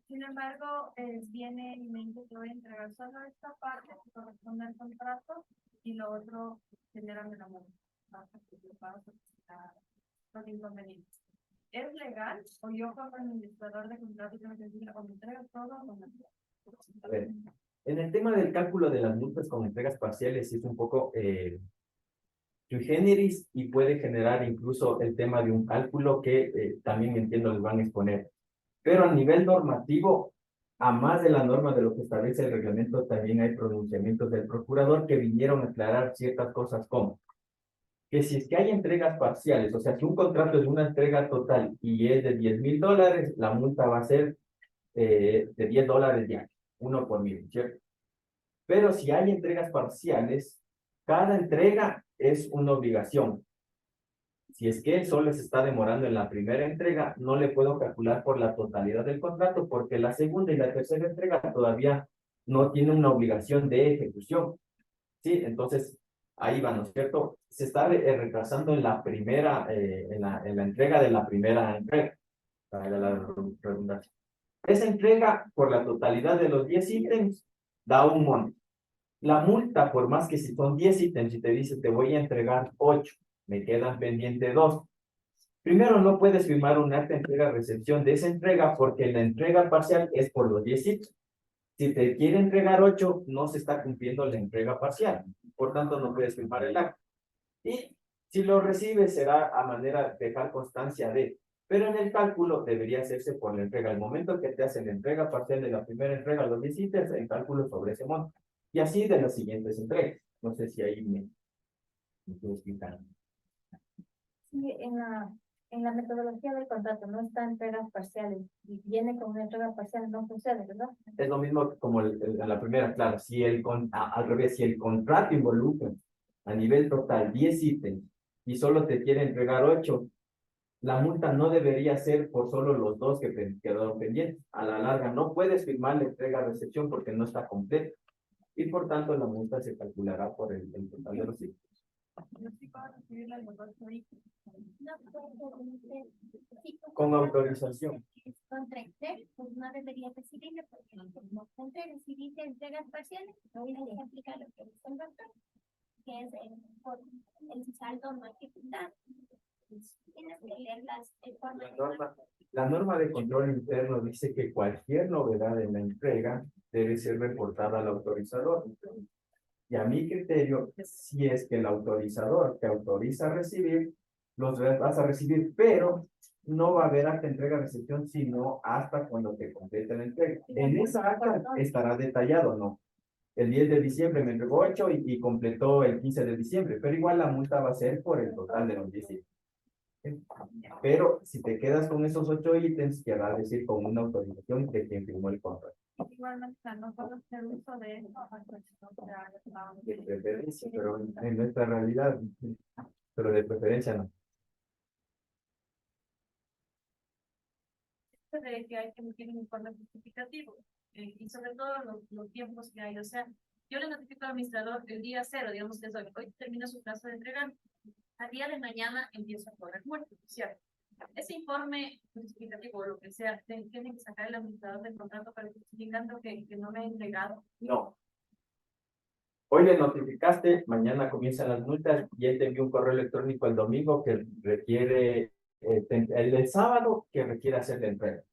Sin embargo, viene y me dice que voy a entregar solo esta parte que corresponde al contrato y lo otro generan la multa. Los inconvenientes. ¿Es legal o yo como administrador de contratos tengo que decir o me entrego todo o no? A ver, en el tema del cálculo de las multas con entregas parciales es un poco sui generis y puede generar incluso el tema de un cálculo que también entiendo les van a exponer. Pero a nivel normativo, a más de la norma de lo que establece el reglamento, también hay pronunciamientos del procurador que vinieron a aclarar ciertas cosas como que si es que hay entregas parciales, o sea, si un contrato es una entrega total y es de $10,000, la multa va a ser de $10 diarios, 1 por 1000, ¿cierto? Pero si hay entregas parciales, cada entrega es una obligación. Si es que solo se está demorando en la primera entrega, no le puedo calcular por la totalidad del contrato, porque la segunda y la tercera entrega todavía no tienen una obligación de ejecución. ¿Sí? Entonces, ahí va, ¿no es cierto? Se está retrasando en la primera, en la entrega de la primera entrega, para la redundancia. Esa entrega por la totalidad de los 10 ítems da un monto. La multa, por más que si son 10 ítems y te dice te voy a entregar 8, me quedan pendientes 2. Primero, no puedes firmar un acta de entrega-recepción de esa entrega porque la entrega parcial es por los 10 ítems. Si te quiere entregar 8, no se está cumpliendo la entrega parcial. Por tanto, no puedes firmar el acta. Y si lo recibes, será a manera de dejar constancia de. Pero en el cálculo debería hacerse por la entrega. Al momento que te hacen la entrega parcial de la primera entrega, los 10 ítems, el cálculo sobre ese monto. Y así de las siguientes entregas. No sé si ahí me puedo explicar. Sí, en la metodología del contrato no está entregas parciales y viene con una entrega parcial, no sucede, ¿verdad? Es lo mismo como en la primera, claro. Si al revés, si el contrato involucra a nivel total 10 ítems y solo te quiere entregar 8, la multa no debería ser por solo los 2 que te quedaron pendientes. A la larga no puedes firmar la entrega-recepción porque no está completa. Y por tanto la multa se calculará por el total de los ítems. Yo sí puedo recibir la negociación. Con autorización. Contra entrega, pues no debería recibirle porque no entrega. Si dice entregas parciales, no hay que aplicar lo que dice el doctor, que es el saldo no ejecutado. Tienes que leer La norma de control interno dice que cualquier novedad en la entrega debe ser reportada al autorizador. Y a mi criterio, si es que el autorizador te autoriza a recibir, los vas a recibir, pero no va a haber acta de entrega-recepción, sino hasta cuando te complete la entrega. En esa acta estará detallado, ¿no? El 10 de diciembre me entregó 8 y completó el 15 de diciembre, pero igual la multa va a ser por el total de los 10 ítems. Pero si te quedas con esos 8 ítems, querrá decir con una autorización de quien firmó el contrato. Igualmente, no puedo hacer uso de eso. De preferencia, pero en nuestra realidad, pero de preferencia no. De que hay que emitir un informe justificativo y sobre todo los tiempos que hay. O sea, yo le notifico al administrador el día 0, digamos que es hoy termina su plazo de entrega, al día de mañana empiezo a correr muerto, ¿cierto? Ese informe justificativo o lo que sea, tiene que sacar el administrador del contrato para justificando que no me ha entregado. No. Hoy le notificaste, mañana comienzan las multas y él te envió un correo electrónico el domingo que requiere, el sábado que requiere hacer la entrega,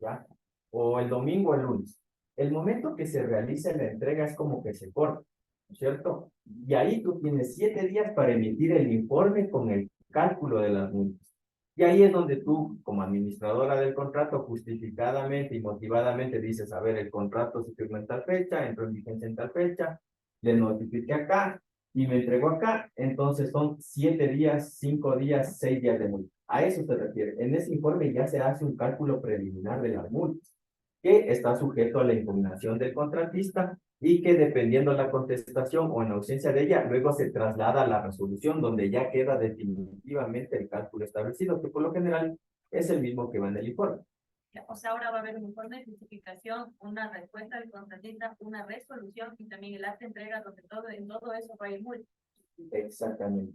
¿ya? O el domingo o el lunes. El momento que se realice la entrega es como que se corta, ¿no es cierto? Y ahí tú tienes 7 días para emitir el informe con el cálculo de las multas. Y ahí es donde tú, como administradora del contrato, justificadamente y motivadamente dices, a ver, el contrato se firmó en tal fecha, entró en vigencia en tal fecha, le notifiqué acá y me entregó acá, entonces son 7 días, 5 días, 6 días de multa. A eso se refiere. En ese informe ya se hace un cálculo preliminar de las multas, que está sujeto a la impugnación del contratista y que dependiendo de la contestación o en ausencia de ella, luego se traslada a la resolución donde ya queda definitivamente el cálculo establecido, que por lo general es el mismo que va en el informe. O sea, ahora va a haber un informe de justificación, una respuesta del contratista, una resolución y también el acta de entrega donde en todo eso va a ir muy. Exactamente.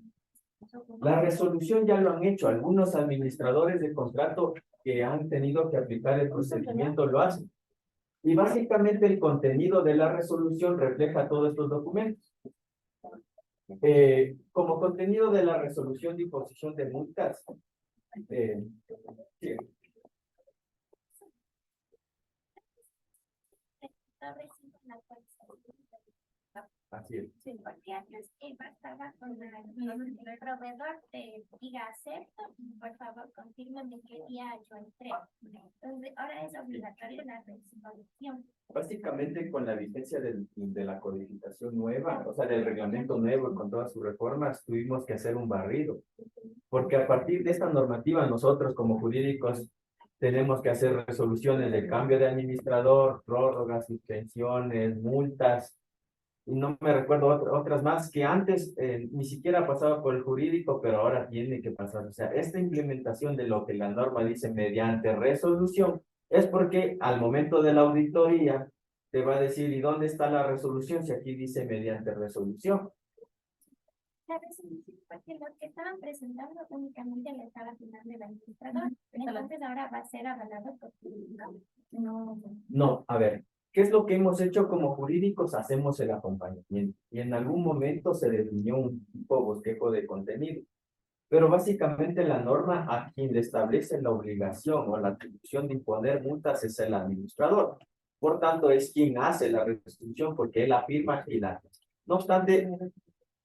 La resolución ya lo han hecho. Algunos administradores de contrato que han tenido que aplicar el procedimiento lo hacen. Y básicamente el contenido de la resolución refleja todos estos documentos. Como contenido de la resolución de imposición de multas, sí, así es. Sí, porque antes bastaba con el proveedor te diga acepto, por favor confírmame qué día yo entré. Entonces ahora es obligatorio la resolución. Básicamente con la vigencia de la codificación nueva, o sea, del reglamento nuevo y con todas sus reformas, tuvimos que hacer un barrido. Porque a partir de esta normativa, nosotros como jurídicos tenemos que hacer resoluciones de cambio de administrador, prórrogas, suspensiones, multas, y no me recuerdo otras más que antes ni siquiera pasaba por el jurídico, pero ahora tiene que pasar. O sea, esta implementación de lo que la norma dice mediante resolución es porque al momento de la auditoría te va a decir, ¿y dónde está la resolución? Si aquí dice mediante resolución. La resolución, porque lo que estaban presentando únicamente le estaba firmando el administrador. Entonces ahora va a ser avalado por jurídico. No. No, a ver, ¿qué es lo que hemos hecho como jurídicos? Hacemos el acompañamiento y en algún momento se definió un tipo bosquejo de contenido. Pero básicamente la norma a quien le establece la obligación o la atribución de imponer multas es el administrador. Por tanto, es quien hace la resolución porque él afirma y la... No obstante,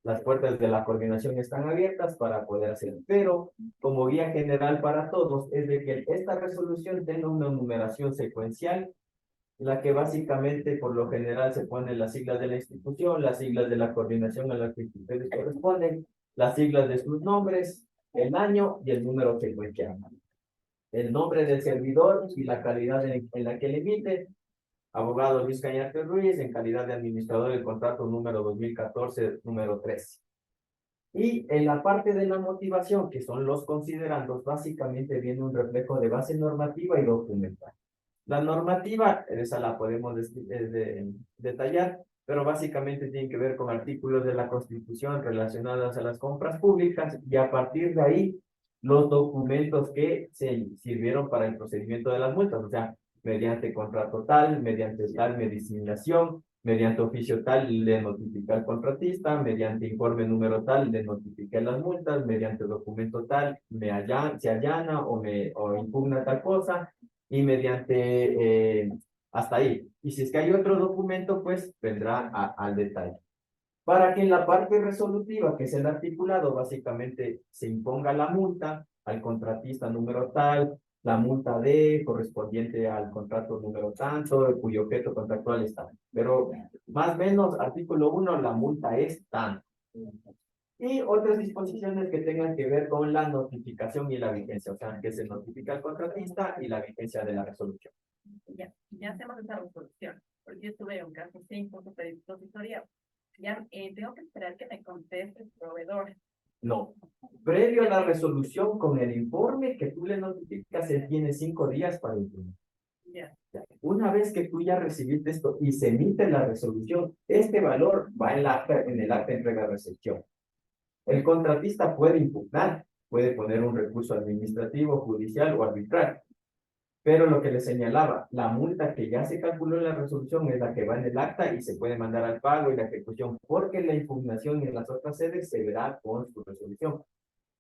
las puertas de la coordinación están abiertas para poder hacer, pero como guía general para todos es de que esta resolución tenga una numeración secuencial, la que básicamente por lo general se ponen las siglas de la institución, las siglas de la coordinación a las que ustedes corresponden, las siglas de sus nombres, el año y el número secuencial. El nombre del servidor y la calidad en la que le emite. Abogado Luis Cañate Ruiz, en calidad de administrador del contrato número 2014, número 13. Y en la parte de la motivación, que son los considerandos, básicamente viene un reflejo de base normativa y documental. La normativa, esa la podemos detallar, pero básicamente tiene que ver con artículos de la Constitución relacionados a las compras públicas y a partir de ahí los documentos que se sirvieron para el procedimiento de las multas, o sea, mediante contrato tal, mediante tal medicinación, mediante oficio tal le notifica al contratista, mediante informe número tal le notifica las multas, mediante documento tal se allana o impugna tal cosa, y mediante hasta ahí. Y si es que hay otro documento, pues vendrá al detalle. Para que en la parte resolutiva, que es el articulado, básicamente se imponga la multa al contratista número tal, la multa correspondiente al contrato número tanto, cuyo objeto contractual es tal. Pero más o menos, artículo 1, la multa es tanto. Y otras disposiciones que tengan que ver con la notificación y la vigencia, o sea, que se notifica al contratista y la vigencia de la resolución. Ya hacemos esa resolución, porque yo estuve en un caso 5, depositoria. Ya tengo que esperar que me conteste el proveedor. No, previo a la resolución con el informe que tú le notificas, él tiene 5 días para imprimir. Ya. Una vez que tú ya recibiste esto y se emite la resolución, este valor va en el acta de entrega de recepción. El contratista puede impugnar, puede poner un recurso administrativo, judicial o arbitral. Pero lo que le señalaba, la multa que ya se calculó en la resolución es la que va en el acta y se puede mandar al pago y la ejecución, porque la impugnación en las otras sedes se verá con su resolución. O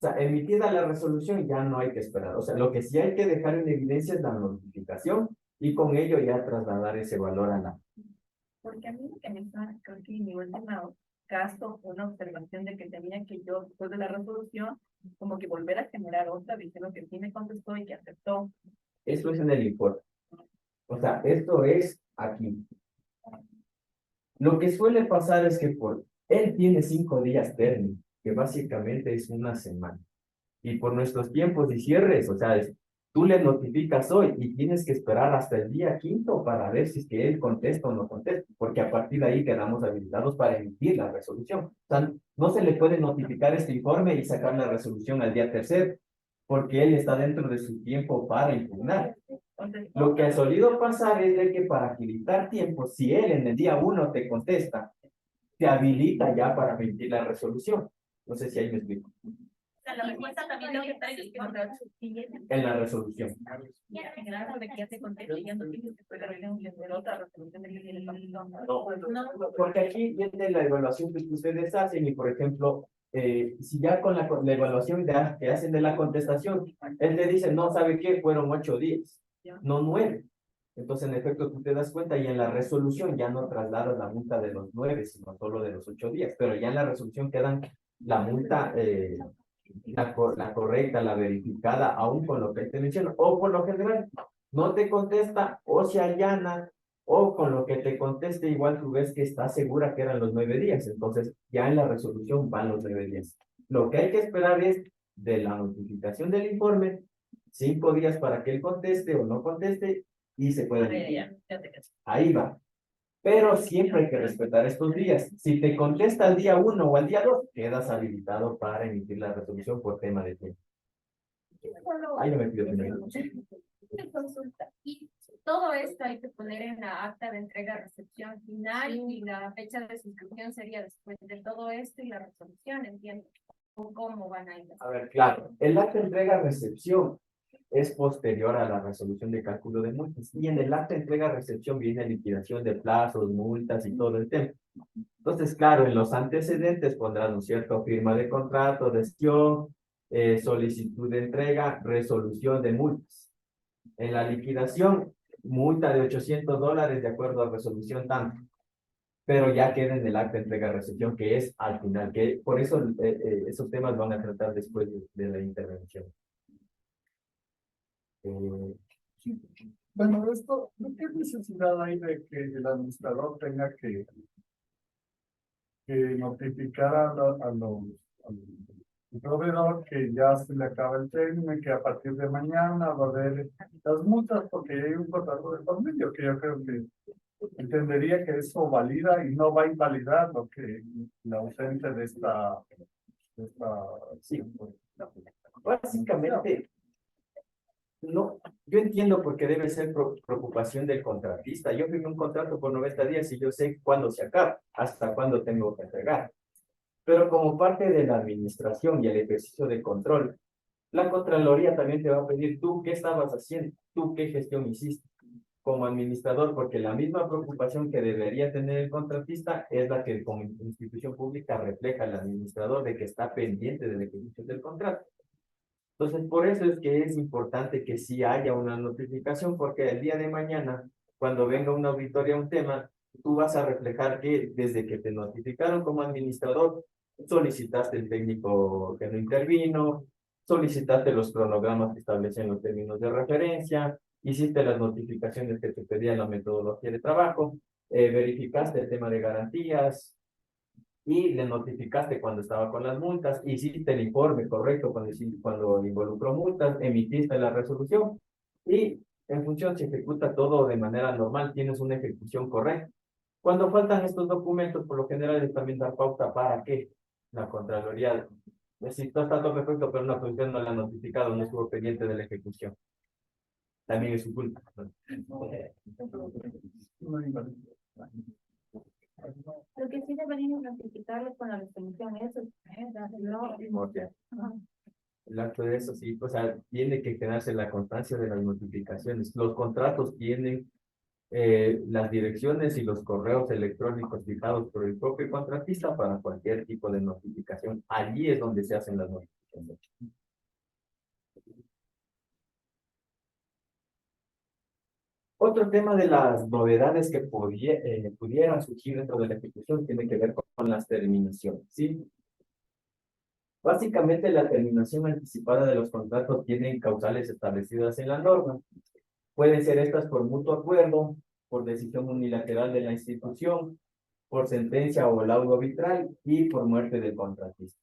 sea, emitida la resolución ya no hay que esperar. O sea, lo que sí hay que dejar en evidencia es la notificación y con ello ya trasladar ese valor a la... Porque a mí lo que me está, creo que en mi último caso, fue una observación de que tenía que yo, después de la resolución, como que volver a generar otra, diciendo que sí me contestó y que aceptó. Eso es en el informe. O sea, esto es aquí. Lo que suele pasar es que él tiene 5 días término, que básicamente es una semana. Y por nuestros tiempos y cierres, o sea, tú le notificas hoy y tienes que esperar hasta el día 5 para ver si es que él contesta o no contesta, porque a partir de ahí quedamos habilitados para emitir la resolución. O sea, no se le puede notificar este informe y sacar la resolución al día 3º, porque él está dentro de su tiempo para impugnar. Entonces, Lo que ha solido pasar es de que para agilitar tiempo, si él en el día 1 te contesta, te habilita ya para emitir la resolución. No sé si ahí me explico. la respuesta también lo que está en En la resolución. en el caso de que ya te conteste, ya no tienes que esperar otra resolución de que tiene el partido. No, porque aquí viene la evaluación que ustedes hacen y, por ejemplo, si ya con la evaluación que hacen de la contestación, él te dice, no, ¿sabe qué? Fueron 8 días, no 9. Entonces, en efecto, tú te das cuenta y en la resolución ya no trasladas la multa de los 9, sino solo de los 8 días, pero ya en la resolución quedan la multa, la correcta, la verificada, aún con lo que te menciono, o por lo general, no te contesta o se allana, o con lo que te conteste, igual tú ves que está segura que eran los 9 días, entonces ya en la resolución van los 9 días. Lo que hay que esperar es de la notificación del informe, 5 días para que él conteste o no conteste, y se puede. Ya te cacho. Ahí va. Pero siempre hay que respetar estos días. Si te contesta al día 1 o al día 2, quedas habilitado para emitir la resolución por tema de tiempo. Ahí no me pido primero. Una consulta. Y todo esto hay que poner en la acta de entrega-recepción final y la fecha de suscripción sería después de todo esto y la resolución, entiendo. ¿O cómo van a ir? A ver, claro, el acta de entrega-recepción es posterior a la resolución de cálculo de multas. Y en el acta de entrega-recepción viene liquidación de plazos, multas y todo el tema. Entonces, claro, en los antecedentes pondrán, ¿no es cierto?, firma de contrato, gestión, solicitud de entrega, resolución de multas. En la liquidación, multa de $800 de acuerdo a resolución tanto. Pero ya queda en el acta de entrega-recepción, que es al final, que por eso esos temas van a tratar después de la intervención. Bueno, esto, ¿qué necesidad hay de que el administrador tenga que notificar al proveedor que ya se le acaba el término y que a partir de mañana va a haber las multas porque hay un contrato de por medio que yo creo que entendería que eso valida y no va a invalidar lo que la ausencia de esta Sí, básicamente, no, yo entiendo porque debe ser preocupación del contratista. Yo firmé un contrato por 90 días y yo sé cuándo se acaba, hasta cuándo tengo que entregar. Pero como parte de la administración y el ejercicio de control, la Contraloría también te va a pedir tú qué estabas haciendo, tú qué gestión hiciste como administrador, porque la misma preocupación que debería tener el contratista es la que como institución pública refleja el administrador de que está pendiente de la ejecución del contrato. Entonces, por eso es que es importante que sí haya una notificación, porque el día de mañana, cuando venga una auditoría a un tema, tú vas a reflejar que desde que te notificaron como administrador, solicitaste el técnico que no intervino, solicitaste los cronogramas que establecen los términos de referencia, hiciste las notificaciones que te pedían la metodología de trabajo, verificaste el tema de garantías, y le notificaste cuando estaba con las multas, hiciste el informe correcto cuando involucró multas, emitiste la resolución y en función se ejecuta todo de manera normal, tienes una ejecución correcta. Cuando faltan estos documentos, por lo general es también dar pauta para que la Contraloría, si no está todo perfecto, pero una función no la ha notificado, no estuvo pendiente de la ejecución. También es su culpa. Lo que sí deberíamos notificarles con la resolución, eso es, ¿no? Primordial. el acto de eso, sí, o sea, tiene que quedarse la constancia de las notificaciones. Los contratos tienen las direcciones y los correos electrónicos fijados por el propio contratista para cualquier tipo de notificación. Allí es donde se hacen las notificaciones. Otro tema de las novedades que pudieran surgir dentro de la ejecución tiene que ver con las terminaciones, ¿sí? Básicamente, la terminación anticipada de los contratos tiene causales establecidas en la norma. Pueden ser estas por mutuo acuerdo, por decisión unilateral de la institución, por sentencia o laudo arbitral y por muerte del contratista.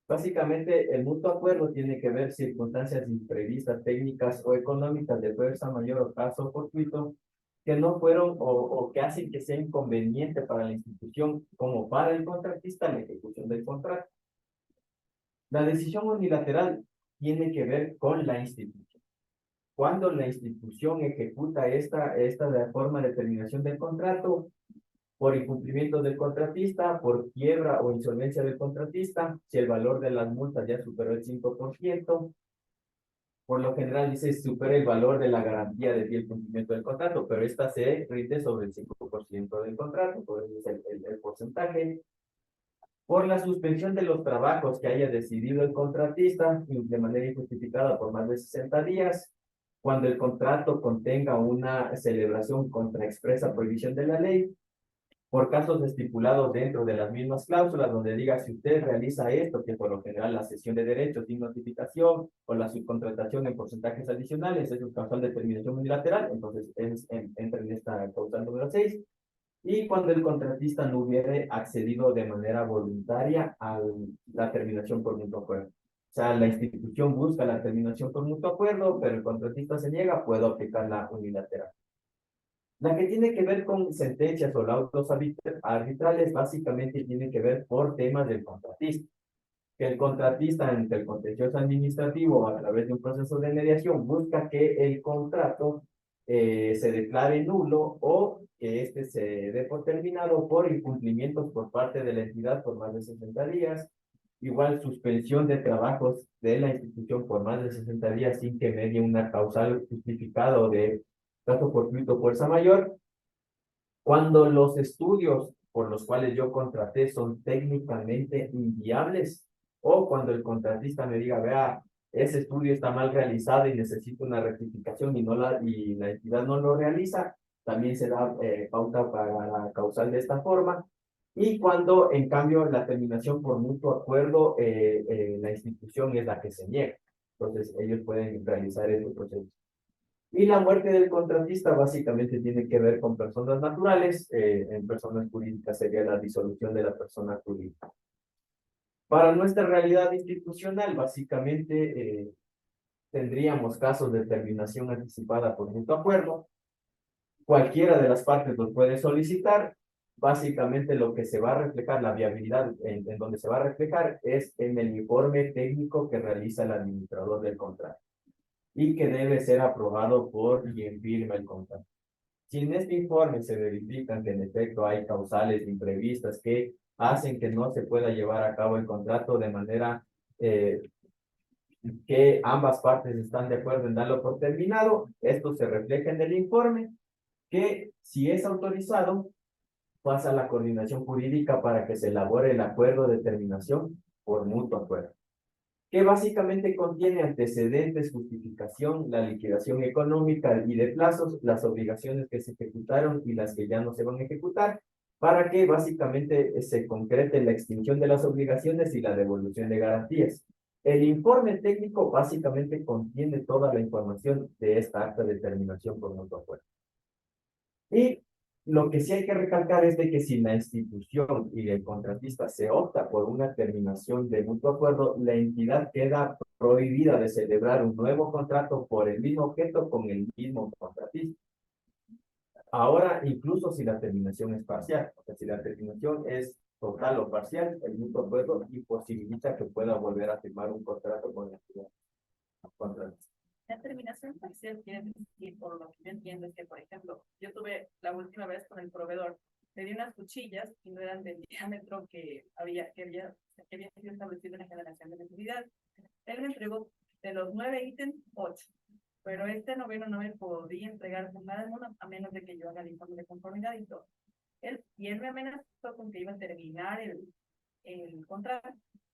Básicamente, el mutuo acuerdo tiene que ver circunstancias imprevistas, técnicas o económicas de fuerza mayor o caso fortuito que no fueron o que hacen que sea inconveniente para la institución como para el contratista la ejecución del contrato. La decisión unilateral tiene que ver con la institución. Cuando la institución ejecuta esta forma de terminación del contrato, por incumplimiento del contratista, por quiebra o insolvencia del contratista, si el valor de las multas ya superó el 5%, por lo general dice supera el valor de la garantía de fiel cumplimiento del contrato, pero esta se rinde sobre el 5% del contrato, por eso es el porcentaje. Por la suspensión de los trabajos que haya decidido el contratista de manera injustificada por más de 60 días, cuando el contrato contenga una celebración contra expresa prohibición de la ley, por casos estipulados dentro de las mismas cláusulas, donde diga si usted realiza esto, que por lo general la cesión de derechos sin notificación o la subcontratación en porcentajes adicionales es un causal de terminación unilateral, entonces entra en esta causal número 6. Y cuando el contratista no hubiere accedido de manera voluntaria a la terminación por mutuo acuerdo. O sea, la institución busca la terminación por mutuo acuerdo, pero el contratista se niega, puede aplicar la unilateral. La que tiene que ver con sentencias o laudos arbitrales, básicamente tiene que ver por temas del contratista. Que el contratista, ante el contencioso administrativo o a través de un proceso de mediación, busca que el contrato se declare nulo o que éste se dé por terminado por incumplimientos por parte de la entidad por más de 60 días. Igual suspensión de trabajos de la institución por más de 60 días sin que medie una causal justificada de caso fortuito fuerza mayor. Cuando los estudios por los cuales yo contraté son técnicamente inviables, o cuando el contratista me diga, vea, ese estudio está mal realizado y necesito una rectificación y la entidad no lo realiza, también se da pauta para la causal de esta forma. Y cuando, en cambio, la terminación por mutuo acuerdo, la institución es la que se niega. Entonces, ellos pueden realizar este proceso. Y la muerte del contratista básicamente tiene que ver con personas naturales, en personas jurídicas sería la disolución de la persona jurídica. Para nuestra realidad institucional, básicamente tendríamos casos de terminación anticipada por mutuo acuerdo. Cualquiera de las partes los puede solicitar. Básicamente lo que se va a reflejar, la viabilidad en donde se va a reflejar es en el informe técnico que realiza el administrador del contrato y que debe ser aprobado por quien firma el contrato. Si en este informe se verifican que en efecto hay causales imprevistas que hacen que no se pueda llevar a cabo el contrato de manera que ambas partes están de acuerdo en darlo por terminado, esto se refleja en el informe, que si es autorizado, pasa a la coordinación jurídica para que se elabore el acuerdo de terminación por mutuo acuerdo, que básicamente contiene antecedentes, justificación, la liquidación económica y de plazos, las obligaciones que se ejecutaron y las que ya no se van a ejecutar, para que básicamente se concrete la extinción de las obligaciones y la devolución de garantías. El informe técnico básicamente contiene toda la información de esta acta de terminación por mutuo acuerdo. Y lo que sí hay que recalcar es de que si la institución y el contratista se opta por una terminación de mutuo acuerdo, la entidad queda prohibida de celebrar un nuevo contrato por el mismo objeto con el mismo contratista. Ahora, incluso si la terminación es parcial, o sea, si la terminación es total o parcial, el mutuo acuerdo imposibilita que pueda volver a firmar un contrato con la entidad contratista. La terminación parcial quiere decir, por lo que yo entiendo, es que, por ejemplo, yo tuve la última vez con el proveedor, le di unas cuchillas y no eran del diámetro que había sido establecido en la generación de electricidad. Él me entregó de los 9 ítems, 8. Pero este noveno no me podía entregar con nada de uno, a menos de que yo haga el informe de conformidad y todo. Él me amenazó con que iba a terminar el contrato.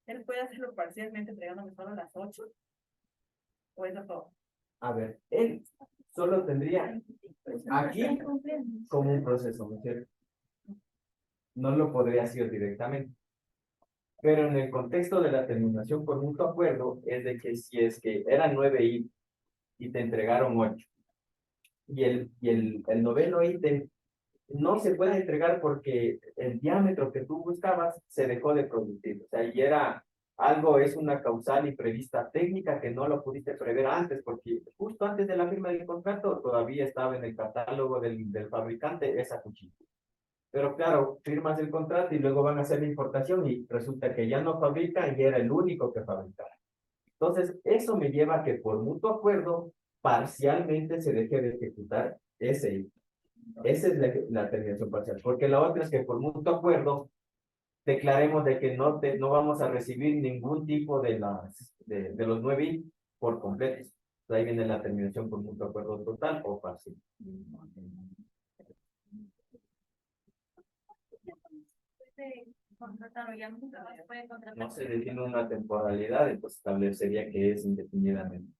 Él puede hacerlo parcialmente entregándome solo las 8, o eso todo. A ver, él solo tendría aquí como un proceso, ¿no es cierto? No lo podría hacer directamente. Pero en el contexto de la terminación por mutuo acuerdo, es de que si es que eran 9 ítems y te entregaron 8, y el noveno ítem no se puede entregar porque el diámetro que tú buscabas se dejó de producir. O sea, y era algo, es una causal y prevista técnica que no lo pudiste prever antes, porque justo antes de la firma del contrato todavía estaba en el catálogo del fabricante esa cuchilla. Pero claro, firmas el contrato y luego van a hacer la importación y resulta que ya no fabrica y era el único que fabricaba. Entonces, eso me lleva a que por mutuo acuerdo, parcialmente se deje de ejecutar ese ítem. Esa es la terminación parcial, porque la otra es que por mutuo acuerdo declaremos de que no vamos a recibir ningún tipo de los 9 ítems por completo. Ahí viene la terminación por mutuo acuerdo total o parcial. Contratar o ya no se puede contratar. No se define una temporalidad, entonces establecería que es indefinidamente.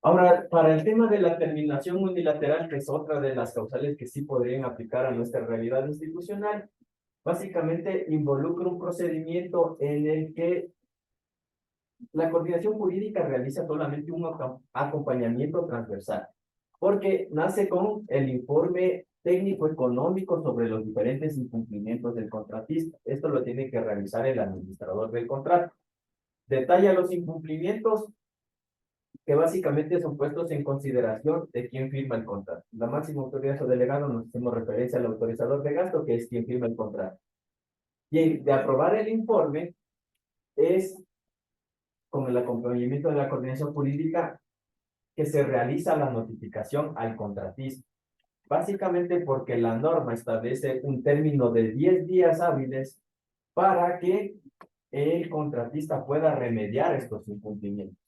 Ahora, para el tema de la terminación unilateral, que es otra de las causales que sí podrían aplicar a nuestra realidad institucional, básicamente involucra un procedimiento en el que la coordinación jurídica realiza solamente un acompañamiento transversal, porque nace con el informe técnico económico sobre los diferentes incumplimientos del contratista. Esto lo tiene que realizar el administrador del contrato. Detalla los incumplimientos que básicamente son puestos en consideración de quien firma el contrato. La máxima autoridad o delegado nos hacemos referencia al autorizador de gasto, que es quien firma el contrato. Y de aprobar el informe es con el acompañamiento de la coordinación jurídica que se realiza la notificación al contratista. Básicamente porque la norma establece un término de 10 días hábiles para que el contratista pueda remediar estos incumplimientos.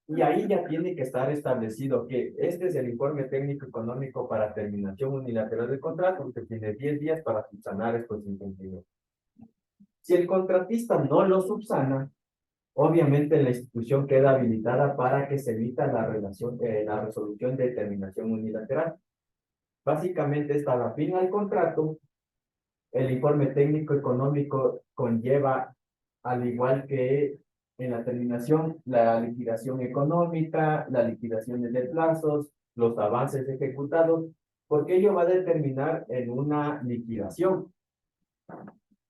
Y ahí ya tiene que estar establecido que este es el informe técnico económico para terminación unilateral del contrato, que tiene 10 días para subsanar estos incumplimientos. Si el contratista no lo subsana, obviamente la institución queda habilitada para que se evita la resolución de terminación unilateral. Básicamente está la fin al contrato. El informe técnico económico conlleva, al igual que en la terminación, la liquidación económica, la liquidación de plazos, los avances ejecutados, porque ello va a determinar en una liquidación.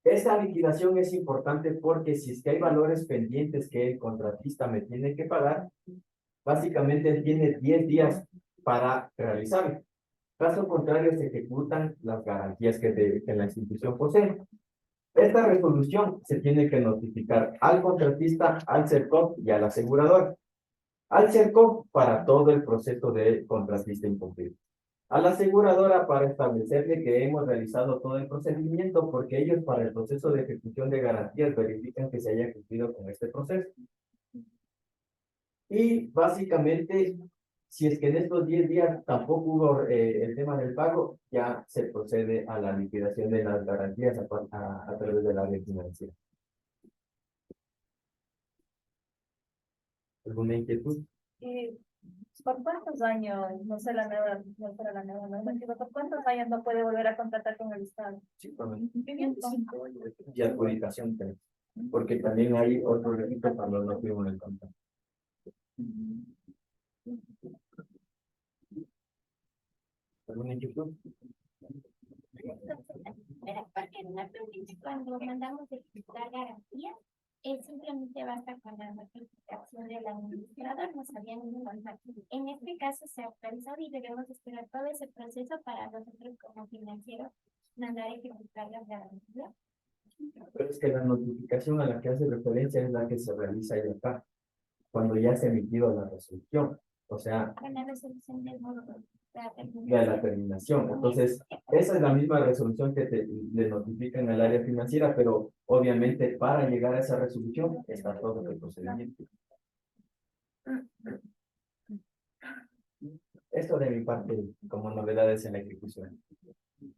Esta liquidación es importante porque si es que hay valores pendientes que el contratista me tiene que pagar, básicamente él tiene 10 días para realizarlo. Caso contrario, se ejecutan las garantías que la institución posee. Esta resolución se tiene que notificar al contratista, al CERCOP y al asegurador. Al CERCOP para todo el proceso de contratista incumplido. A la aseguradora para establecerle que hemos realizado todo el procedimiento, porque ellos para el proceso de ejecución de garantías verifican que se haya cumplido con este proceso. Y básicamente, si es que en estos 10 días tampoco hubo el tema del pago, ya se procede a la liquidación de las garantías a través de la red financiera. ¿Alguna inquietud? ¿Por cuántos años, no sé la nueva, no será la nueva, no sé, por cuántos años no puede volver a contratar con el Estado? Sí, con 5 años y adjudicación 3, porque también hay otro requisito cuando no firman el contrato. ¿Alguna inquietud? Pero porque normalmente cuando mandamos ejecutar garantías, simplemente basta con la notificación del administrador, no sabía ningún contacto. En este caso se ha actualizado y debemos esperar todo ese proceso para nosotros como financieros mandar a ejecutar las garantías. Pero es que la notificación a la que hace referencia es la que se realiza ahí acá, cuando ya se ha emitido la resolución. o sea, Con la resolución del modo de de la terminación. Entonces, esa es la misma resolución que le notifican al área financiera, pero obviamente para llegar a esa resolución está todo el procedimiento. Esto de mi parte como novedades en la ejecución.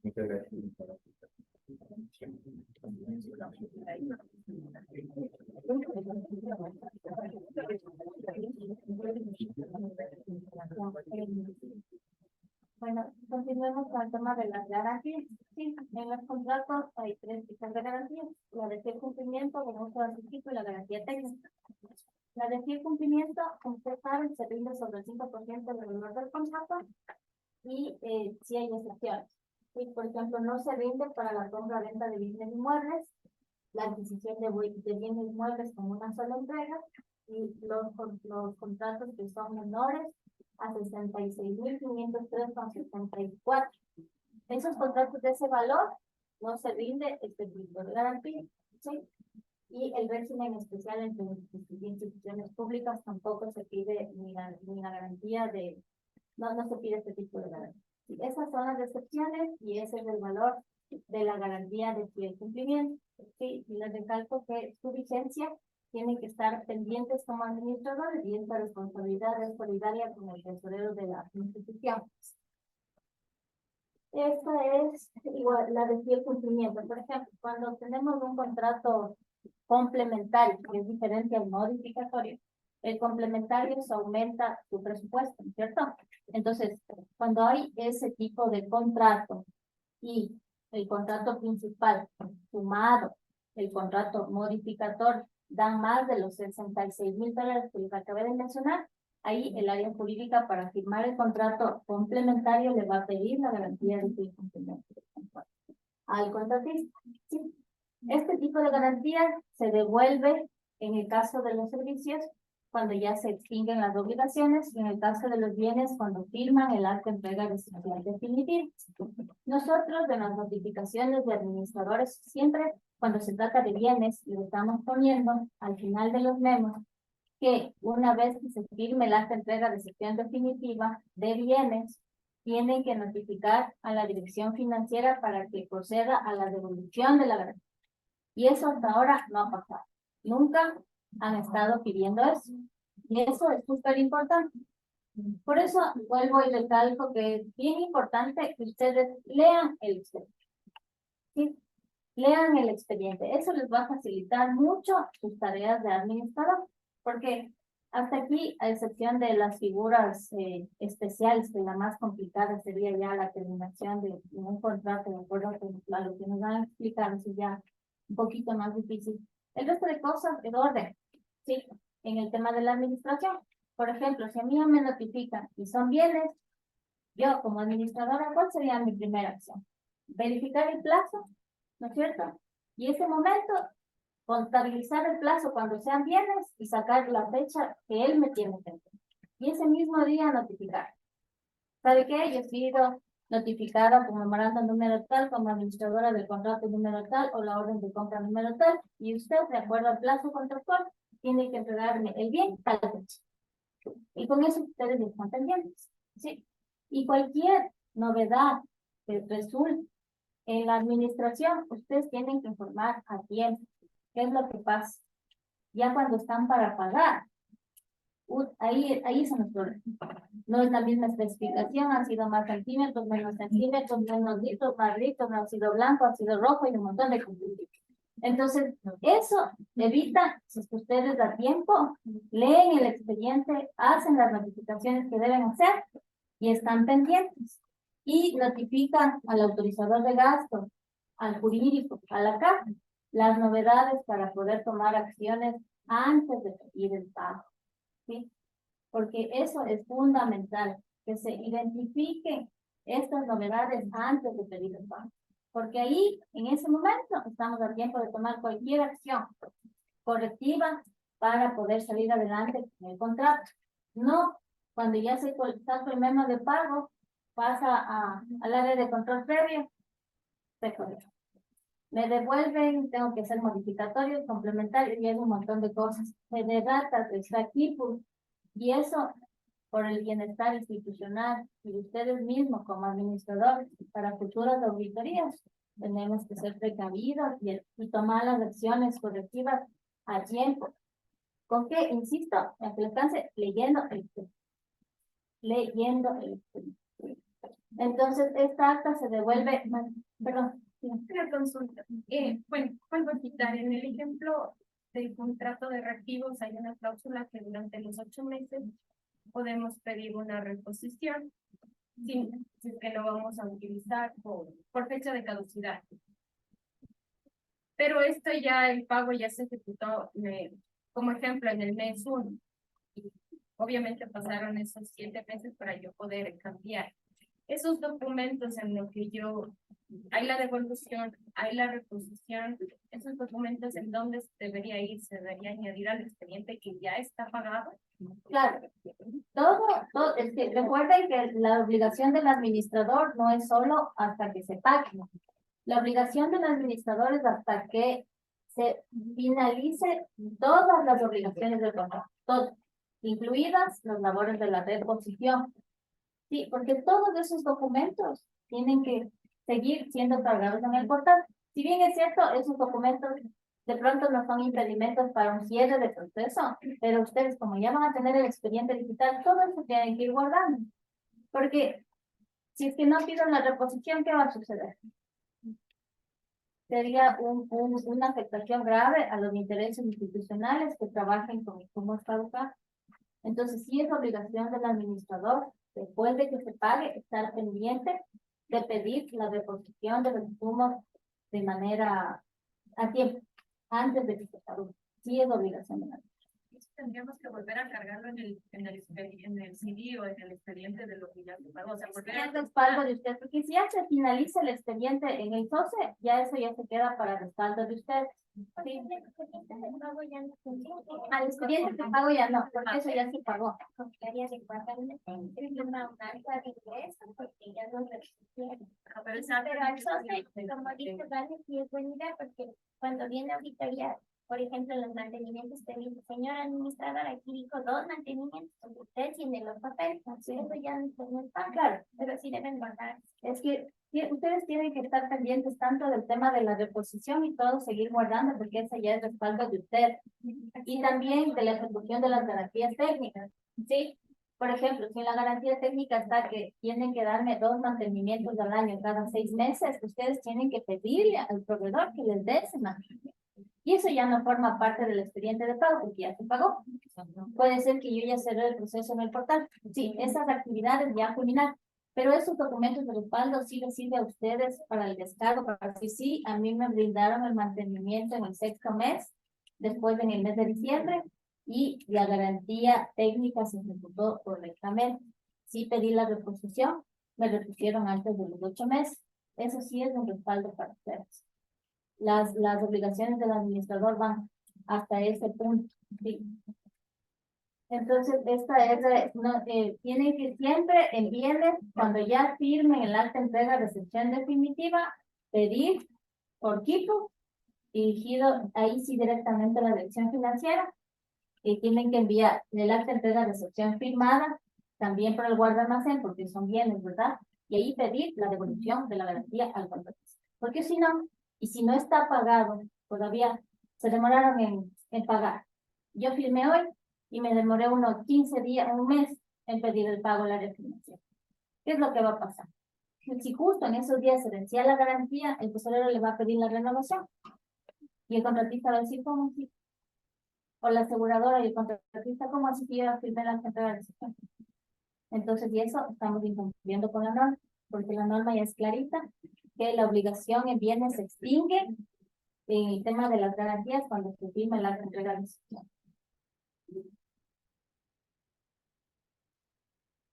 Muchas gracias. Bueno, continuemos con el tema de las garantías. Sí, en los contratos hay tres tipos de garantías. La de fiel cumplimiento, el uso anticipo y la garantía técnica. La de fiel cumplimiento, como usted sabe, se rinde sobre el 5% del valor del contrato y si hay excepciones. Y, por ejemplo, no se rinde para la compra-venta de bienes inmuebles, la adquisición de bienes inmuebles con una sola entrega y los contratos que son menores a 66.503,74. Esos contratos de ese valor no se rinde este tipo de garantía, ¿sí? Y el régimen especial entre instituciones públicas tampoco se pide ni la garantía de, no se pide este tipo de garantía. Sí, esas son las excepciones y ese es el valor de la garantía de fiel cumplimiento. Sí, y les recalco que su vigencia tienen que estar pendientes como administradores y esta responsabilidad es solidaria con el tesorero de la institución. Esta es igual la de fiel cumplimiento. Por ejemplo, cuando tenemos un contrato complementario, que es diferente al modificatorio, el complementario se aumenta su presupuesto, ¿cierto? Entonces, cuando hay ese tipo de contrato y el contrato principal sumado, el contrato modificador, dan más de los $66,000 que les acabé de mencionar, ahí el área jurídica para firmar el contrato complementario le va a pedir la garantía de fiel cumplimiento al contratista. ¿Sí? Este tipo de garantía se devuelve en el caso de los servicios cuando ya se extinguen las obligaciones y en el caso de los bienes cuando firman el acta de entrega residencial definitiva. Nosotros de las notificaciones de administradores siempre cuando se trata de bienes le estamos poniendo al final de los memos que una vez que se firme el acta de entrega de recepción definitiva de bienes, tienen que notificar a la dirección financiera para que proceda a la devolución de la garantía. Y eso hasta ahora no ha pasado. Nunca han estado pidiendo eso. Y eso es súper importante. Por eso vuelvo y recalco que es bien importante que ustedes lean el expediente. ¿Sí? Lean el expediente. Eso les va a facilitar mucho sus tareas de administrador. Porque hasta aquí, a excepción de las figuras especiales, que la más complicada sería ya la terminación de un contrato, de acuerdo con lo que nos van a explicar, eso ya un poquito más difícil. El resto de cosas es orden, ¿sí? En el tema de la administración. Por ejemplo, si a mí me notifican y son bienes, yo como administradora, ¿cuál sería mi primera acción? Verificar el plazo, ¿no es cierto? Y ese momento, contabilizar el plazo cuando sean bienes y sacar la fecha que él me tiene que hacer. Y ese mismo día notificar. ¿Sabe qué? Yo he sido notificada con memorando número tal, como administradora del contrato número tal, o la orden de compra número tal, y usted, de acuerdo al plazo contractual, tiene que entregarme el bien tal fecha. Y con eso ustedes están pendientes, ¿sí? Y cualquier novedad que resulte en la administración, ustedes tienen que informar a tiempo qué es lo que pasa. Ya cuando están para pagar, ahí son los problemas. No es la misma especificación, han sido más centímetros, menos centímetros, menos litros, más litros, no ha sido blanco, ha sido rojo y un montón de complicaciones. Entonces, eso evita, si es que ustedes a tiempo, leen el expediente, hacen las notificaciones que deben hacer y están pendientes. Y notifican al autorizador de gasto, al jurídico, a la CAF, las novedades para poder tomar acciones antes de pedir el pago. ¿Sí? Porque eso es fundamental, que se identifiquen estas novedades antes de pedir el pago. Porque ahí, en ese momento, estamos a tiempo de tomar cualquier acción correctiva para poder salir adelante con el contrato. No, cuando ya se saca el memo de pago, pasa al área de control previo, se corrige. Me devuelven, tengo que hacer modificatorios, complementarios y hay un montón de cosas. Se redacta, se está aquí, y eso por el bienestar institucional y de ustedes mismos como administradores para futuras auditorías, tenemos que ser precavidos y tomar las acciones correctivas a tiempo. ¿Con qué? Insisto, en que le alcance leyendo el expediente. Leyendo el expediente. Entonces, esta acta se devuelve, perdón. Una consulta. Bueno, vuelvo a citar, en el ejemplo del contrato de reactivos hay una cláusula que durante los 8 meses podemos pedir una reposición si es que lo vamos a utilizar por fecha de caducidad. Pero esto ya, el pago ya se ejecutó, como ejemplo, en el mes 1. Obviamente pasaron esos 7 meses para yo poder cambiar. Esos documentos en los que hay la devolución, hay la reposición, esos documentos en donde debería ir, se debería añadir al expediente que ya está pagado. Claro, todo, es que recuerden que la obligación del administrador no es solo hasta que se pague. La obligación del administrador es hasta que se finalice todas las obligaciones del contrato, todas, incluidas las labores de la reposición. Sí, porque todos esos documentos tienen que seguir siendo cargados en el portal. Si bien es cierto, esos documentos de pronto no son impedimentos para un cierre de proceso, pero ustedes como ya van a tener el expediente digital, todo eso tienen que ir guardando. Porque si es que no piden la reposición, ¿qué va a suceder? Sería una afectación grave a los intereses institucionales que trabajen con insumos caducados. Entonces, sí es obligación del administrador, después de que se pague, estar pendiente de pedir la reposición de los insumos de manera a tiempo, antes de que se caduque. Sí es obligación del administrador. Tendríamos que volver a cargarlo en el CD o en el expediente de lo que ya se pagó. O sea, volver a... Es respaldo de usted, porque si ya se finaliza el expediente en el SOCE, ya eso ya se queda para respaldo de usted. Sí. Al expediente de pago ya no, porque eso ya se pagó. Pero al SOCE, como dice Vale, sí es buena idea, porque cuando viene auditoría, por ejemplo, los mantenimientos, te dice, señor administrador, aquí dijo 2 mantenimientos, usted tiene los papeles, eso ya no está claro, pero sí deben guardar. Es que ustedes tienen que estar pendientes tanto del tema de la reposición y todo, seguir guardando, porque ese ya es respaldo de usted. Y también de la ejecución de las garantías técnicas. Sí, por ejemplo, si en la garantía técnica está que tienen que darme 2 mantenimientos al año cada 6 meses, ustedes tienen que pedirle al proveedor que les dé ese mantenimiento. Y eso ya no forma parte del expediente de pago, porque ya se pagó. Puede ser que yo ya cerré el proceso en el portal. Sí, esas actividades ya culminaron. Pero esos documentos de respaldo sí les sirve a ustedes para el descargo, para decir, sí, a mí me brindaron el mantenimiento en el 6º mes, después en el mes de diciembre, y la garantía técnica se ejecutó correctamente. Sí pedí la reposición, me repusieron antes de los 8 meses. Eso sí es un respaldo para ustedes. Las obligaciones del administrador van hasta ese punto. Sí. Entonces, esta es, tienen que siempre el viernes, cuando ya firmen el acta de entrega recepción definitiva, pedir por equipo dirigido ahí sí directamente a la dirección financiera, y tienen que enviar el acta de entrega recepción firmada también por el guardalmacén, porque son bienes, ¿verdad? Y ahí pedir la devolución de la garantía al contratista. Porque si no, y si no está pagado, todavía se demoraron en pagar. Yo firmé hoy y me demoré unos 15 días, un mes en pedir el pago a la área financiera. ¿Qué es lo que va a pasar? Si justo en esos días se vencía la garantía, el tesorero le va a pedir la renovación. Y el contratista va a decir, ¿cómo así? O la aseguradora y el contratista, ¿cómo así que yo firmé la carta de recepción? Entonces, y eso estamos incumpliendo con la norma, porque la norma ya es clarita, que la obligación en bienes se extingue en el tema de las garantías cuando se firma la carta de recepción.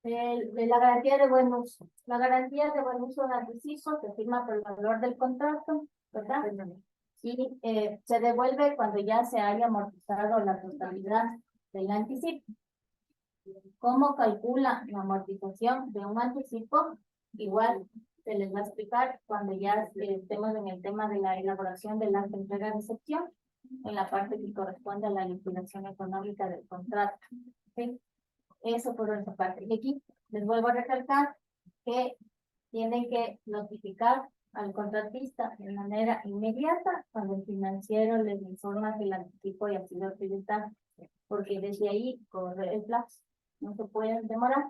De la garantía de buen uso. La garantía de buen uso de anticipo se firma por el valor del contrato, ¿verdad? Y se devuelve cuando ya se haya amortizado la totalidad del anticipo. ¿Cómo calcula la amortización de un anticipo? Igual se les va a explicar cuando ya estemos en el tema de la elaboración de la entrega-recepción, en la parte que corresponde a la liquidación económica del contrato. ¿Sí? Eso por otra parte. Y aquí les vuelvo a recalcar que tienen que notificar al contratista de manera inmediata cuando el financiero les informa que el anticipo ya ha sido tributado, porque desde ahí corre el plazo, no se pueden demorar.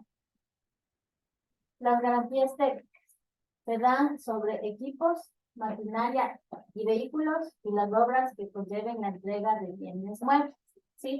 Las garantías técnicas se dan sobre equipos, maquinaria y vehículos y las obras que conlleven la entrega de bienes muebles. ¿Sí?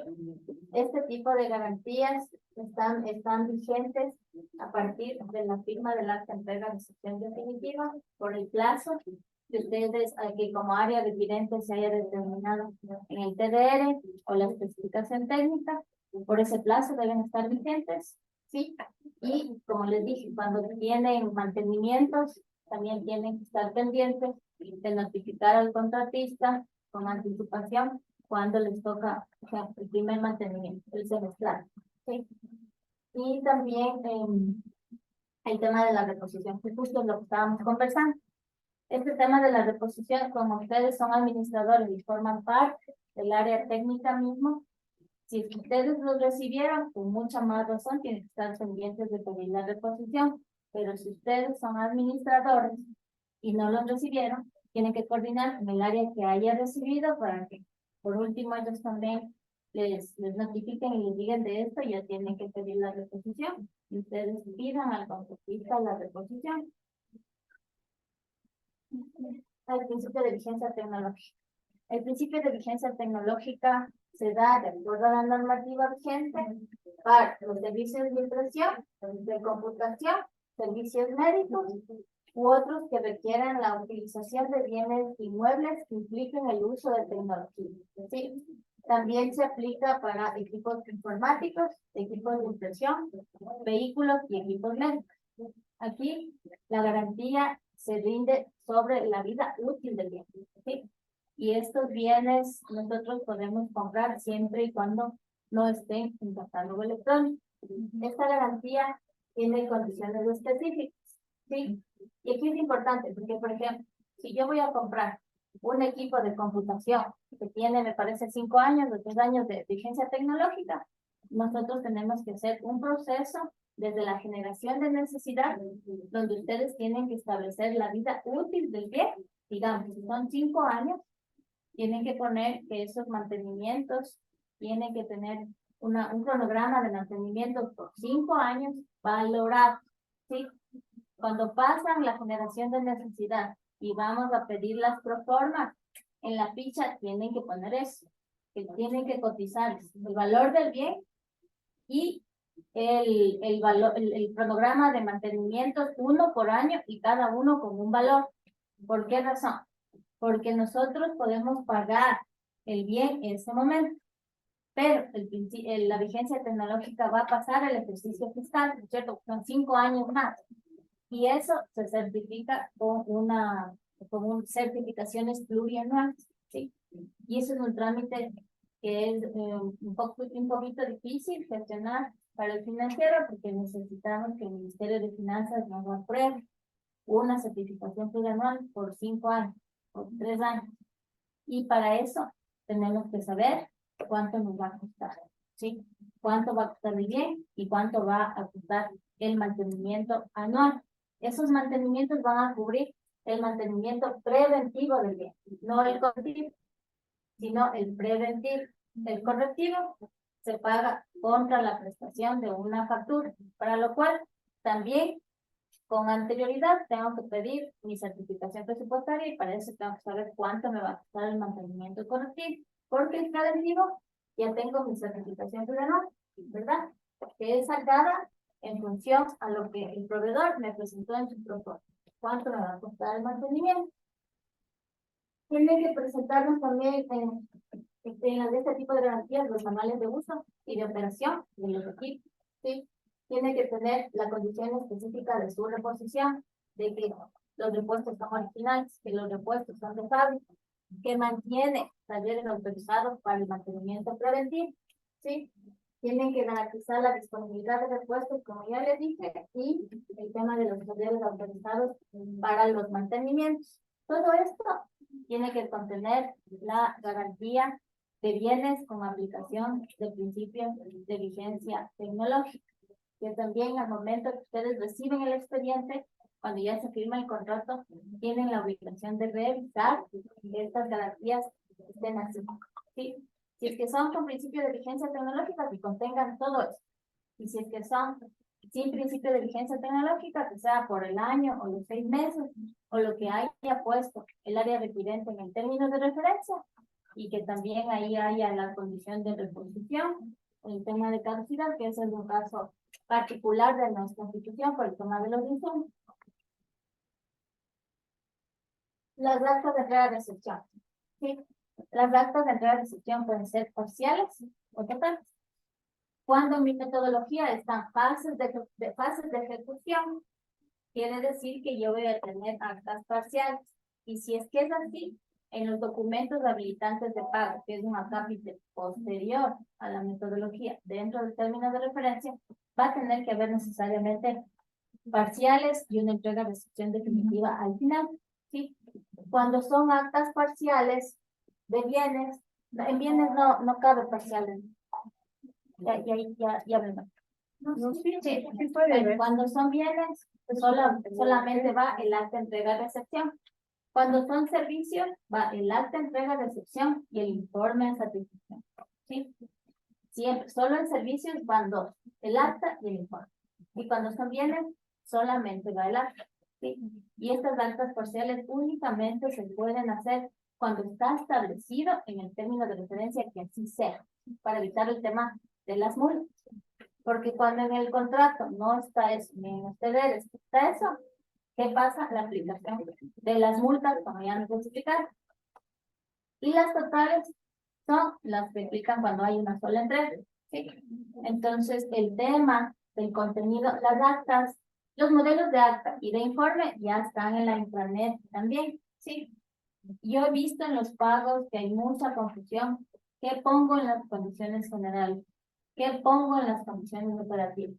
Este tipo de garantías están vigentes a partir de la firma del acta de entrega de ejecución definitiva por el plazo que ustedes, que como área requirente se haya determinado en el TDR o la especificación técnica. Por ese plazo deben estar vigentes, ¿sí? Y como les dije, cuando tienen mantenimientos, también tienen que estar pendientes de notificar al contratista con anticipación cuando les toca, o sea, el primer mantenimiento, el semestral, ¿sí? Y también el tema de la reposición, que justo es lo que estábamos conversando. Este tema de la reposición, como ustedes son administradores y forman parte del área técnica mismo, si ustedes lo recibieron, con mucha más razón tienen que estar pendientes de pedir la reposición, pero si ustedes son administradores y no lo recibieron, tienen que coordinar con el área que haya recibido para que, por último, ellos también les notifiquen y les digan de esto, ya tienen que pedir la reposición. Y ustedes pidan al contratista la reposición. El principio de vigencia tecnológica. El principio de vigencia tecnológica se da de acuerdo a la normativa vigente para los servicios de impresión, de computación, servicios médicos u otros que requieran la utilización de bienes inmuebles que impliquen el uso de tecnología. ¿Sí? También se aplica para equipos informáticos, equipos de impresión, vehículos y equipos médicos. Aquí la garantía se rinde sobre la vida útil del bien. ¿Sí? Y estos bienes nosotros podemos comprar siempre y cuando no estén en catálogo electrónico. Esta garantía tiene condiciones específicas, ¿sí? Y aquí es importante porque, por ejemplo, si yo voy a comprar un equipo de computación que tiene, me parece, 5 años o 3 años de vigencia tecnológica, nosotros tenemos que hacer un proceso desde la generación de necesidad, donde ustedes tienen que establecer la vida útil del bien. Digamos, si son 5 años, tienen que poner que esos mantenimientos tienen que tener un cronograma de mantenimiento por 5 años valorado, ¿sí? Cuando pasan la generación de necesidad y vamos a pedir las proformas, en la ficha tienen que poner eso, que tienen que cotizar el valor del bien y el cronograma de mantenimientos, uno por año y cada uno con un valor. ¿Por qué razón? Porque nosotros podemos pagar el bien en ese momento, pero la vigencia tecnológica va a pasar el ejercicio fiscal, ¿no es cierto? Son 5 años más. Y eso se certifica con certificaciones plurianuales, ¿sí? Y eso es un trámite que es un poquito difícil gestionar para el financiero, porque necesitamos que el Ministerio de Finanzas nos apruebe una certificación plurianual por 5 años, por 3 años. Y para eso tenemos que saber cuánto nos va a costar, ¿sí? Cuánto va a costar el bien y cuánto va a costar el mantenimiento anual. Esos mantenimientos van a cubrir el mantenimiento preventivo del bien, no el correctivo, sino el preventivo. El correctivo se paga contra la prestación de una factura, para lo cual también con anterioridad tengo que pedir mi certificación presupuestaria y para eso tengo que saber cuánto me va a costar el mantenimiento correctivo, porque el preventivo ya tengo mi certificación plurianual, ¿verdad? Que es sacada en función a lo que el proveedor me presentó en su propuesta. ¿Cuánto me va a costar el mantenimiento? Tiene que presentarnos también en este tipo de garantías los manuales de uso y de operación de los equipos, ¿sí? Tiene que tener la condición específica de su reposición, de que los repuestos son originales, que los repuestos son de fábrica, que mantiene talleres autorizados para el mantenimiento preventivo, ¿sí? Tienen que garantizar la disponibilidad de repuestos, como ya les dije, y el tema de los talleres autorizados para los mantenimientos. Todo esto tiene que contener la garantía de bienes con aplicación de principios de vigencia tecnológica, que también al momento que ustedes reciben el expediente, cuando ya se firma el contrato, tienen la obligación de revisar que estas garantías estén así, ¿sí? Si es que son con principio de vigencia tecnológica, que contengan todo eso. Y si es que son sin principio de vigencia tecnológica, que sea por el año o los 6 meses, o lo que haya puesto el área requirente en el término de referencia, y que también ahí haya la condición de reposición, el tema de caducidad, que ese es un caso particular de nuestra institución por el tema de los insumos. Las actas de entrega de recepción. ¿Sí? Las actas de entrega de recepción pueden ser parciales o totales. Cuando en mi metodología están fases de ejecución, quiere decir que yo voy a tener actas parciales. Y si es que es así, en los documentos habilitantes de pago, que es un acápite posterior a la metodología dentro del término de referencia, va a tener que haber necesariamente parciales y una entrega de recepción definitiva al final. ¿Sí? Cuando son actas parciales de bienes, en bienes no cabe parciales. Ya verdad. Sí, pero cuando son bienes, solamente va el acta de entrega de recepción. Cuando son servicios, va el acta de entrega de recepción y el informe de satisfacción. ¿Sí? Siempre, solo en servicios van dos, el acta y el informe. Y cuando son bienes, solamente va el acta. ¿Sí? Y estas actas parciales únicamente se pueden hacer cuando está establecido en el término de referencia que así sea, para evitar el tema de las multas. Porque cuando en el contrato no está eso, ni en los deberes está eso, ¿qué pasa? La aplicación de las multas, como ya nos explicaron. Y las totales son las que aplican cuando hay una sola entrega. ¿Sí? Entonces, el tema del contenido, las actas, los modelos de acta y de informe ya están en la intranet también. ¿Sí? Yo he visto en los pagos que hay mucha confusión. ¿Qué pongo en las condiciones generales? ¿Qué pongo en las condiciones operativas?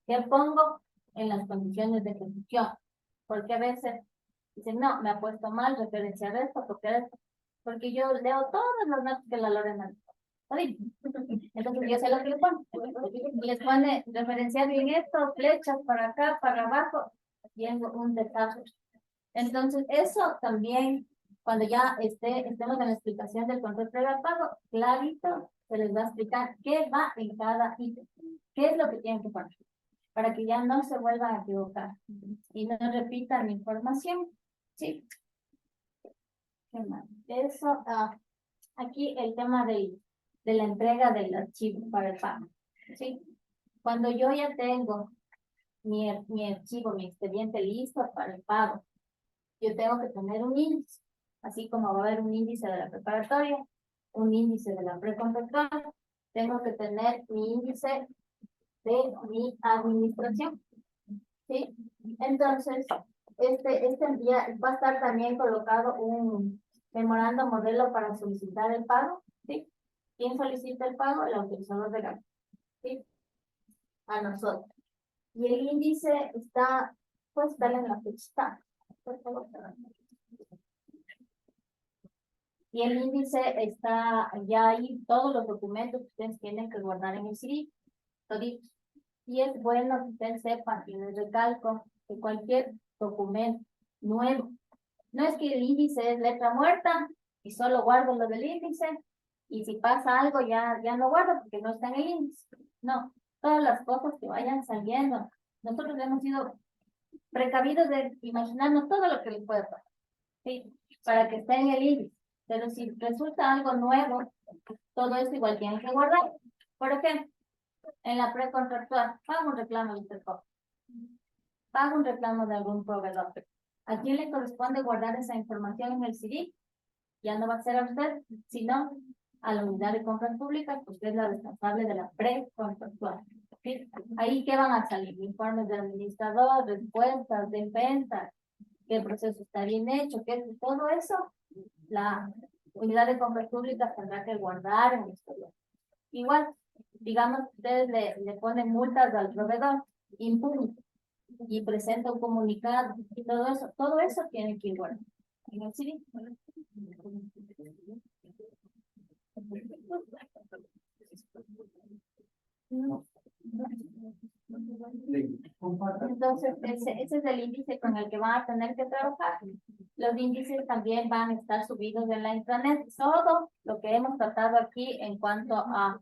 ¿Qué pongo en las condiciones de ejecución? Porque a veces dicen, no, me ha puesto mal referenciar esto, porque yo leo todas las notas que la Lorena. Entonces yo sé lo que le pone. Les pone referenciar bien esto, flechas para acá, para abajo, y es un desastre. Entonces eso también, cuando ya estemos en la explicación del control previo al pago, clarito se les va a explicar qué va en cada ítem, qué es lo que tienen que poner, para que ya no se vuelvan a equivocar y no repitan la información. ¿Sí? ¿Qué más? Eso, aquí el tema de la entrega del archivo para el pago. ¿Sí? Cuando yo ya tengo mi archivo, mi expediente listo para el pago, yo tengo que tener un índice, así como va a haber un índice de la preparatoria, un índice de la precontractual, tengo que tener mi índice de mi administración. ¿Sí? Entonces, día va a estar también colocado un memorando modelo para solicitar el pago. ¿Sí? ¿Quién solicita el pago? El autorizador de gasto. ¿Sí? A nosotros. Y el índice está, pues, dale en la fecha. Por favor. Y el índice está ya ahí, todos los documentos que ustedes tienen que guardar en el CD, toditos. Y es bueno que ustedes sepan, y les recalco, que cualquier documento nuevo, no es que el índice es letra muerta y solo guardo lo del índice, y si pasa algo ya no guardo porque no está en el índice. No, todas las cosas que vayan saliendo. Nosotros hemos sido precavidos de imaginarnos todo lo que les puede pasar, ¿sí? Para que esté en el índice. Pero si resulta algo nuevo, todo eso igual tienen que guardar. Por ejemplo, en la precontractual, pago un reclamo de Intercop, pago un reclamo de algún proveedor. ¿A quién le corresponde guardar esa información en el CD? Ya no va a ser a usted, sino a la unidad de compras públicas, pues usted es la responsable de la precontractual. ¿Sí? Ahí que van a salir informes del administrador, respuestas, defensas, que el proceso está bien hecho, que todo eso, la unidad de compras públicas tendrá que guardar en el historial. Igual, digamos, ustedes le ponen multas al proveedor, impune, y presenta un comunicado, y todo eso tiene que ir guardado en el CD. Entonces, ese es el índice con el que van a tener que trabajar. Los índices también van a estar subidos en la intranet. Todo lo que hemos tratado aquí en cuanto a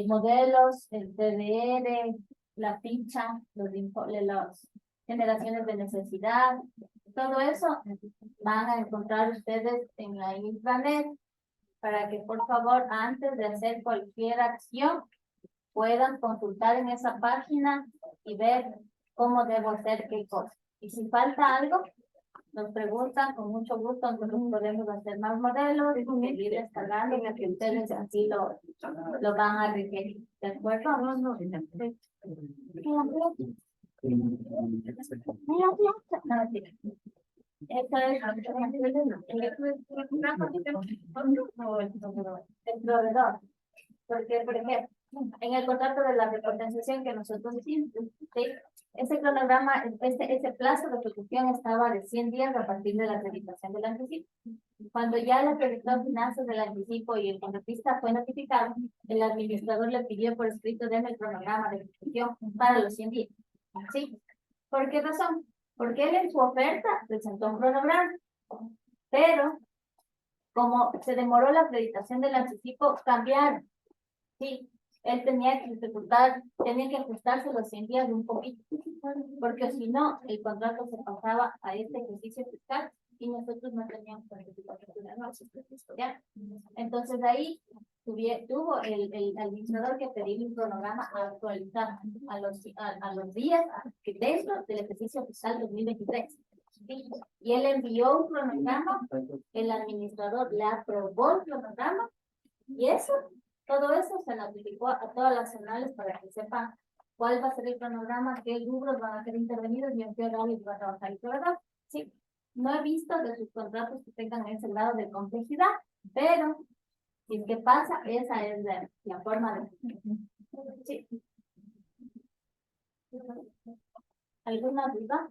modelos, el TDR, la ficha, las generaciones de necesidad, todo eso van a encontrar ustedes en la intranet para que por favor antes de hacer cualquier acción puedan consultar en esa página y ver cómo debo hacer qué cosa. Y si falta algo, nos preguntan, con mucho gusto, nosotros podemos hacer más modelos y seguir descargando para que ustedes así lo van a requerir. ¿De acuerdo? Eso es el proveedor. Porque, por ejemplo, en el contrato de la repotenciación que nosotros hicimos, ¿sí? Ese cronograma, ese plazo de ejecución estaba de 100 días a partir de la acreditación del anticipo. Cuando ya el acreditado de finanzas del anticipo y el contratista fue notificado, el administrador le pidió por escrito de el cronograma de ejecución para los 100 días. ¿Sí? ¿Por qué razón? Porque él en su oferta presentó un cronograma, pero como se demoró la acreditación del anticipo, cambiaron. Sí, él tenía que tenía que ajustarse los 100 días de un poquito, porque si no, el contrato se pasaba a este ejercicio fiscal y nosotros no teníamos participación de la noche. ¿Ya? Entonces ahí tuvo el administrador que pedir un cronograma actualizado a los días que dentro del ejercicio fiscal 2023. ¿Sí? Y él envió un cronograma, el administrador le aprobó el cronograma y todo eso se notificó a todas las zonales para que sepan cuál va a ser el cronograma, qué rubros van a ser intervenidos y en qué horarios va a trabajar el proveedor. Sí, no he visto de sus contratos que tengan ese grado de complejidad, pero si es que pasa, esa es la forma de... Sí. ¿Alguna duda?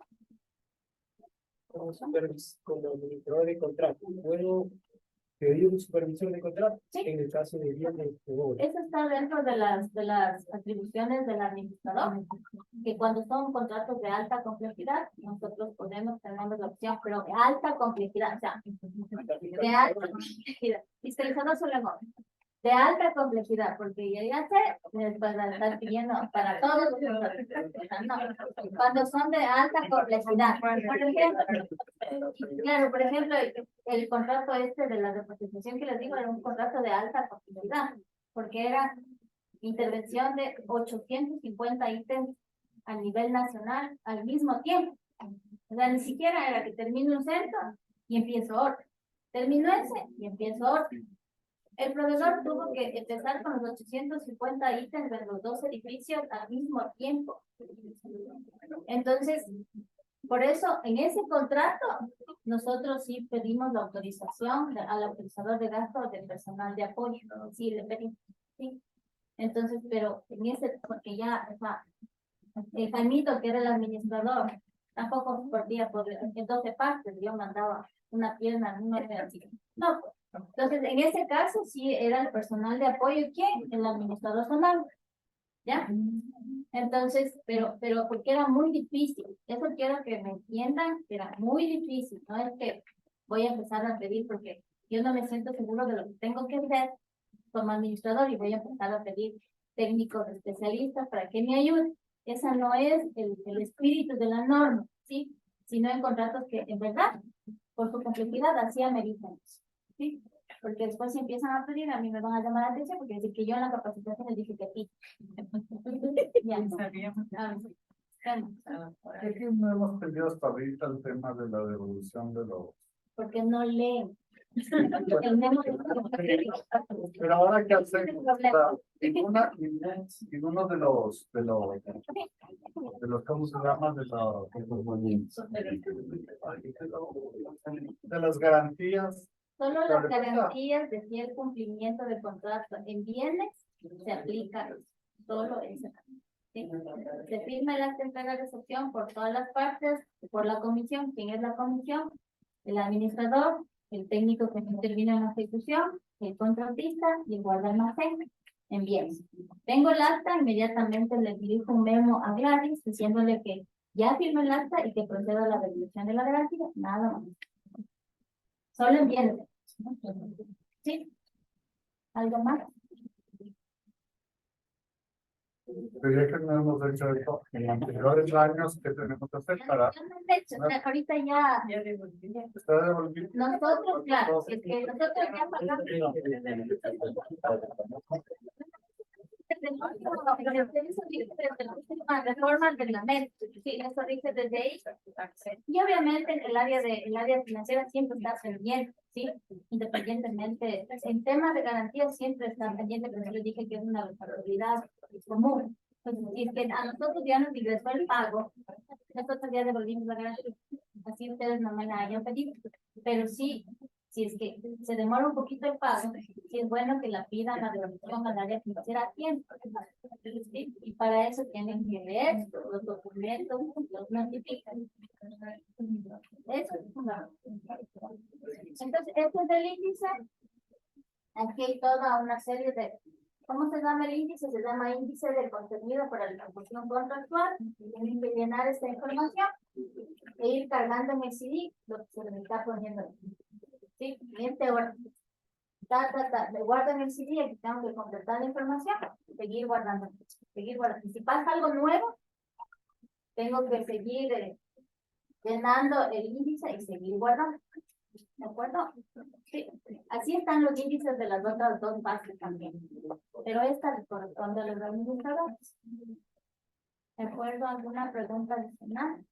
Como administrador de contrato, ¿puedo pedir un supervisor de contrato? Sí. En el caso de viernes de obra. Eso está dentro de las atribuciones del administrador, que cuando son contratos de alta complejidad, nosotros tenemos la opción, pero de alta complejidad, o sea, de alta complejidad, fiscalizador solo en obra. De alta complejidad, porque ya sé, después de estar pidiendo para todos los contratos. No, cuando son de alta complejidad, por ejemplo, claro, por ejemplo, el contrato de la representación que les digo era un contrato de alta complejidad, porque era intervención de 850 ítems a nivel nacional al mismo tiempo. O sea, ni siquiera era que termine un centro y empiezo otro. Terminó ese y empiezo otro. El proveedor tuvo que empezar con los 850 ítems de los 2 edificios al mismo tiempo. Entonces, por eso, en ese contrato, nosotros sí pedimos la autorización al autorizador de gasto del personal de apoyo. Sí, le pedimos. Sí. Entonces, pero en ese, porque ya, o sea, el Jaimito, que era el administrador, tampoco podía en 12 partes, yo mandaba una pierna, una así. No, pues. Entonces, en ese caso, sí era el personal de apoyo, ¿quién? El administrador zonal. ¿Ya? Entonces, pero porque era muy difícil. Eso quiero que me entiendan, que era muy difícil. No es que voy a empezar a pedir porque yo no me siento seguro de lo que tengo que hacer como administrador y voy a empezar a pedir técnicos especialistas para que me ayuden. Esa no es el espíritu de la norma, ¿sí? Sino en contratos que en verdad, por su complejidad, así ameritan. ¿Sí? Porque después si empiezan a pedir, a mí me van a llamar la atención porque decir que yo en la capacitación les dije que sí. Ya. Es que no hemos tenido hasta ahorita el tema de la devolución de los... Porque no leen. El memo Pero ahora que hacemos, en uno de los ¿cómo se llama? De las garantías. Solo las garantías de fiel cumplimiento del contrato en bienes se aplica solo eso. ¿Sí? Se firma el acta de entrega de recepción por todas las partes, por la comisión. ¿Quién es la comisión? El administrador, el técnico que intervino en la ejecución, el contratista y el guardalmacén en bienes. Tengo el acta, inmediatamente le dirijo un memo a Gladys diciéndole que ya firmó el acta y que proceda a la devolución de la garantía, nada más. Solo en bienes. ¿Sí? ¿Algo más? Pero ya que no hemos hecho eso en anteriores años, ¿qué tenemos que hacer para Ya no he hecho, o sea, ahorita ya, Ya devolví. estar devolviendo? nosotros, claro, es que nosotros ya pagamos. Reforma al reglamento, sí, eso dice desde ahí. Y obviamente el área financiera siempre está pendiente, sí, independientemente, en temas de garantía siempre está pendiente, pero yo les dije que es una responsabilidad común. Entonces, si es que a nosotros ya nos ingresó el pago, nosotros ya devolvimos la garantía. Así ustedes no me la hayan pedido, pero sí, si es que se demora un poquito el pago, sí es bueno que la pidan la devolución al área financiera a tiempo. ¿Sí? Y para eso tienen que ver los documentos, los notifican. Eso es fundamental. Entonces, esto es el índice. Aquí hay toda una serie de. ¿Cómo se llama el índice? Se llama índice de contenido para la ejecución contractual. Tienen que llenar esta información e ir cargando en el CD lo que se les está poniendo. Sí, siguiente orden. Le guardo en el CD, aquí tengo que completar la información, seguir guardando, seguir guardando. Y si pasa algo nuevo, tengo que seguir llenando el índice y seguir guardando. ¿De acuerdo? Sí. Así están los índices de las otras dos bases también. Pero esta le corresponde a los administradores. ¿De acuerdo? ¿Alguna pregunta adicional?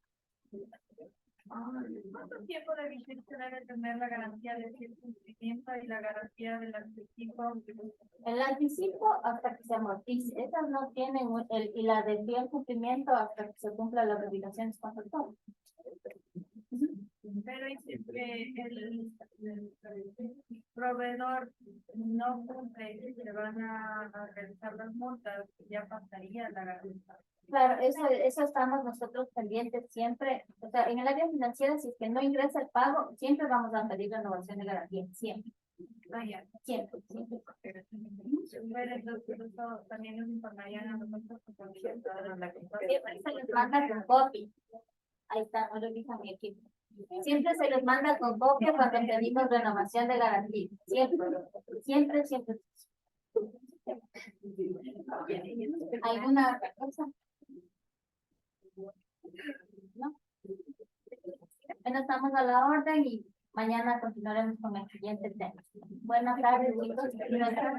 ¿Cuánto tiempo de vigencia debe tener la garantía de cumplimiento y la garantía del anticipo? El anticipo hasta que se amortice. Esas no tienen, y la de fiel cumplimiento hasta que se cumpla las obligaciones contractuales. Pero dice que el proveedor no cumple y se van a realizar las multas, ya pasaría la garantía. Claro, eso estamos nosotros pendientes siempre. O sea, en el área financiera, si es que no ingresa el pago, siempre vamos a pedir renovación de garantía. Siempre. Vaya. Siempre, siempre. Pero entonces eso también nos informarían a nosotros como Siempre se les manda con copia. Ahí está, no lo dijo mi equipo. Siempre se les manda con copia cuando pedimos renovación de garantía. Siempre, siempre, siempre. ¿Alguna otra cosa? ¿No? Bueno, estamos a la orden y mañana continuaremos con el siguiente tema. Buenas tardes, chicos. Gracias.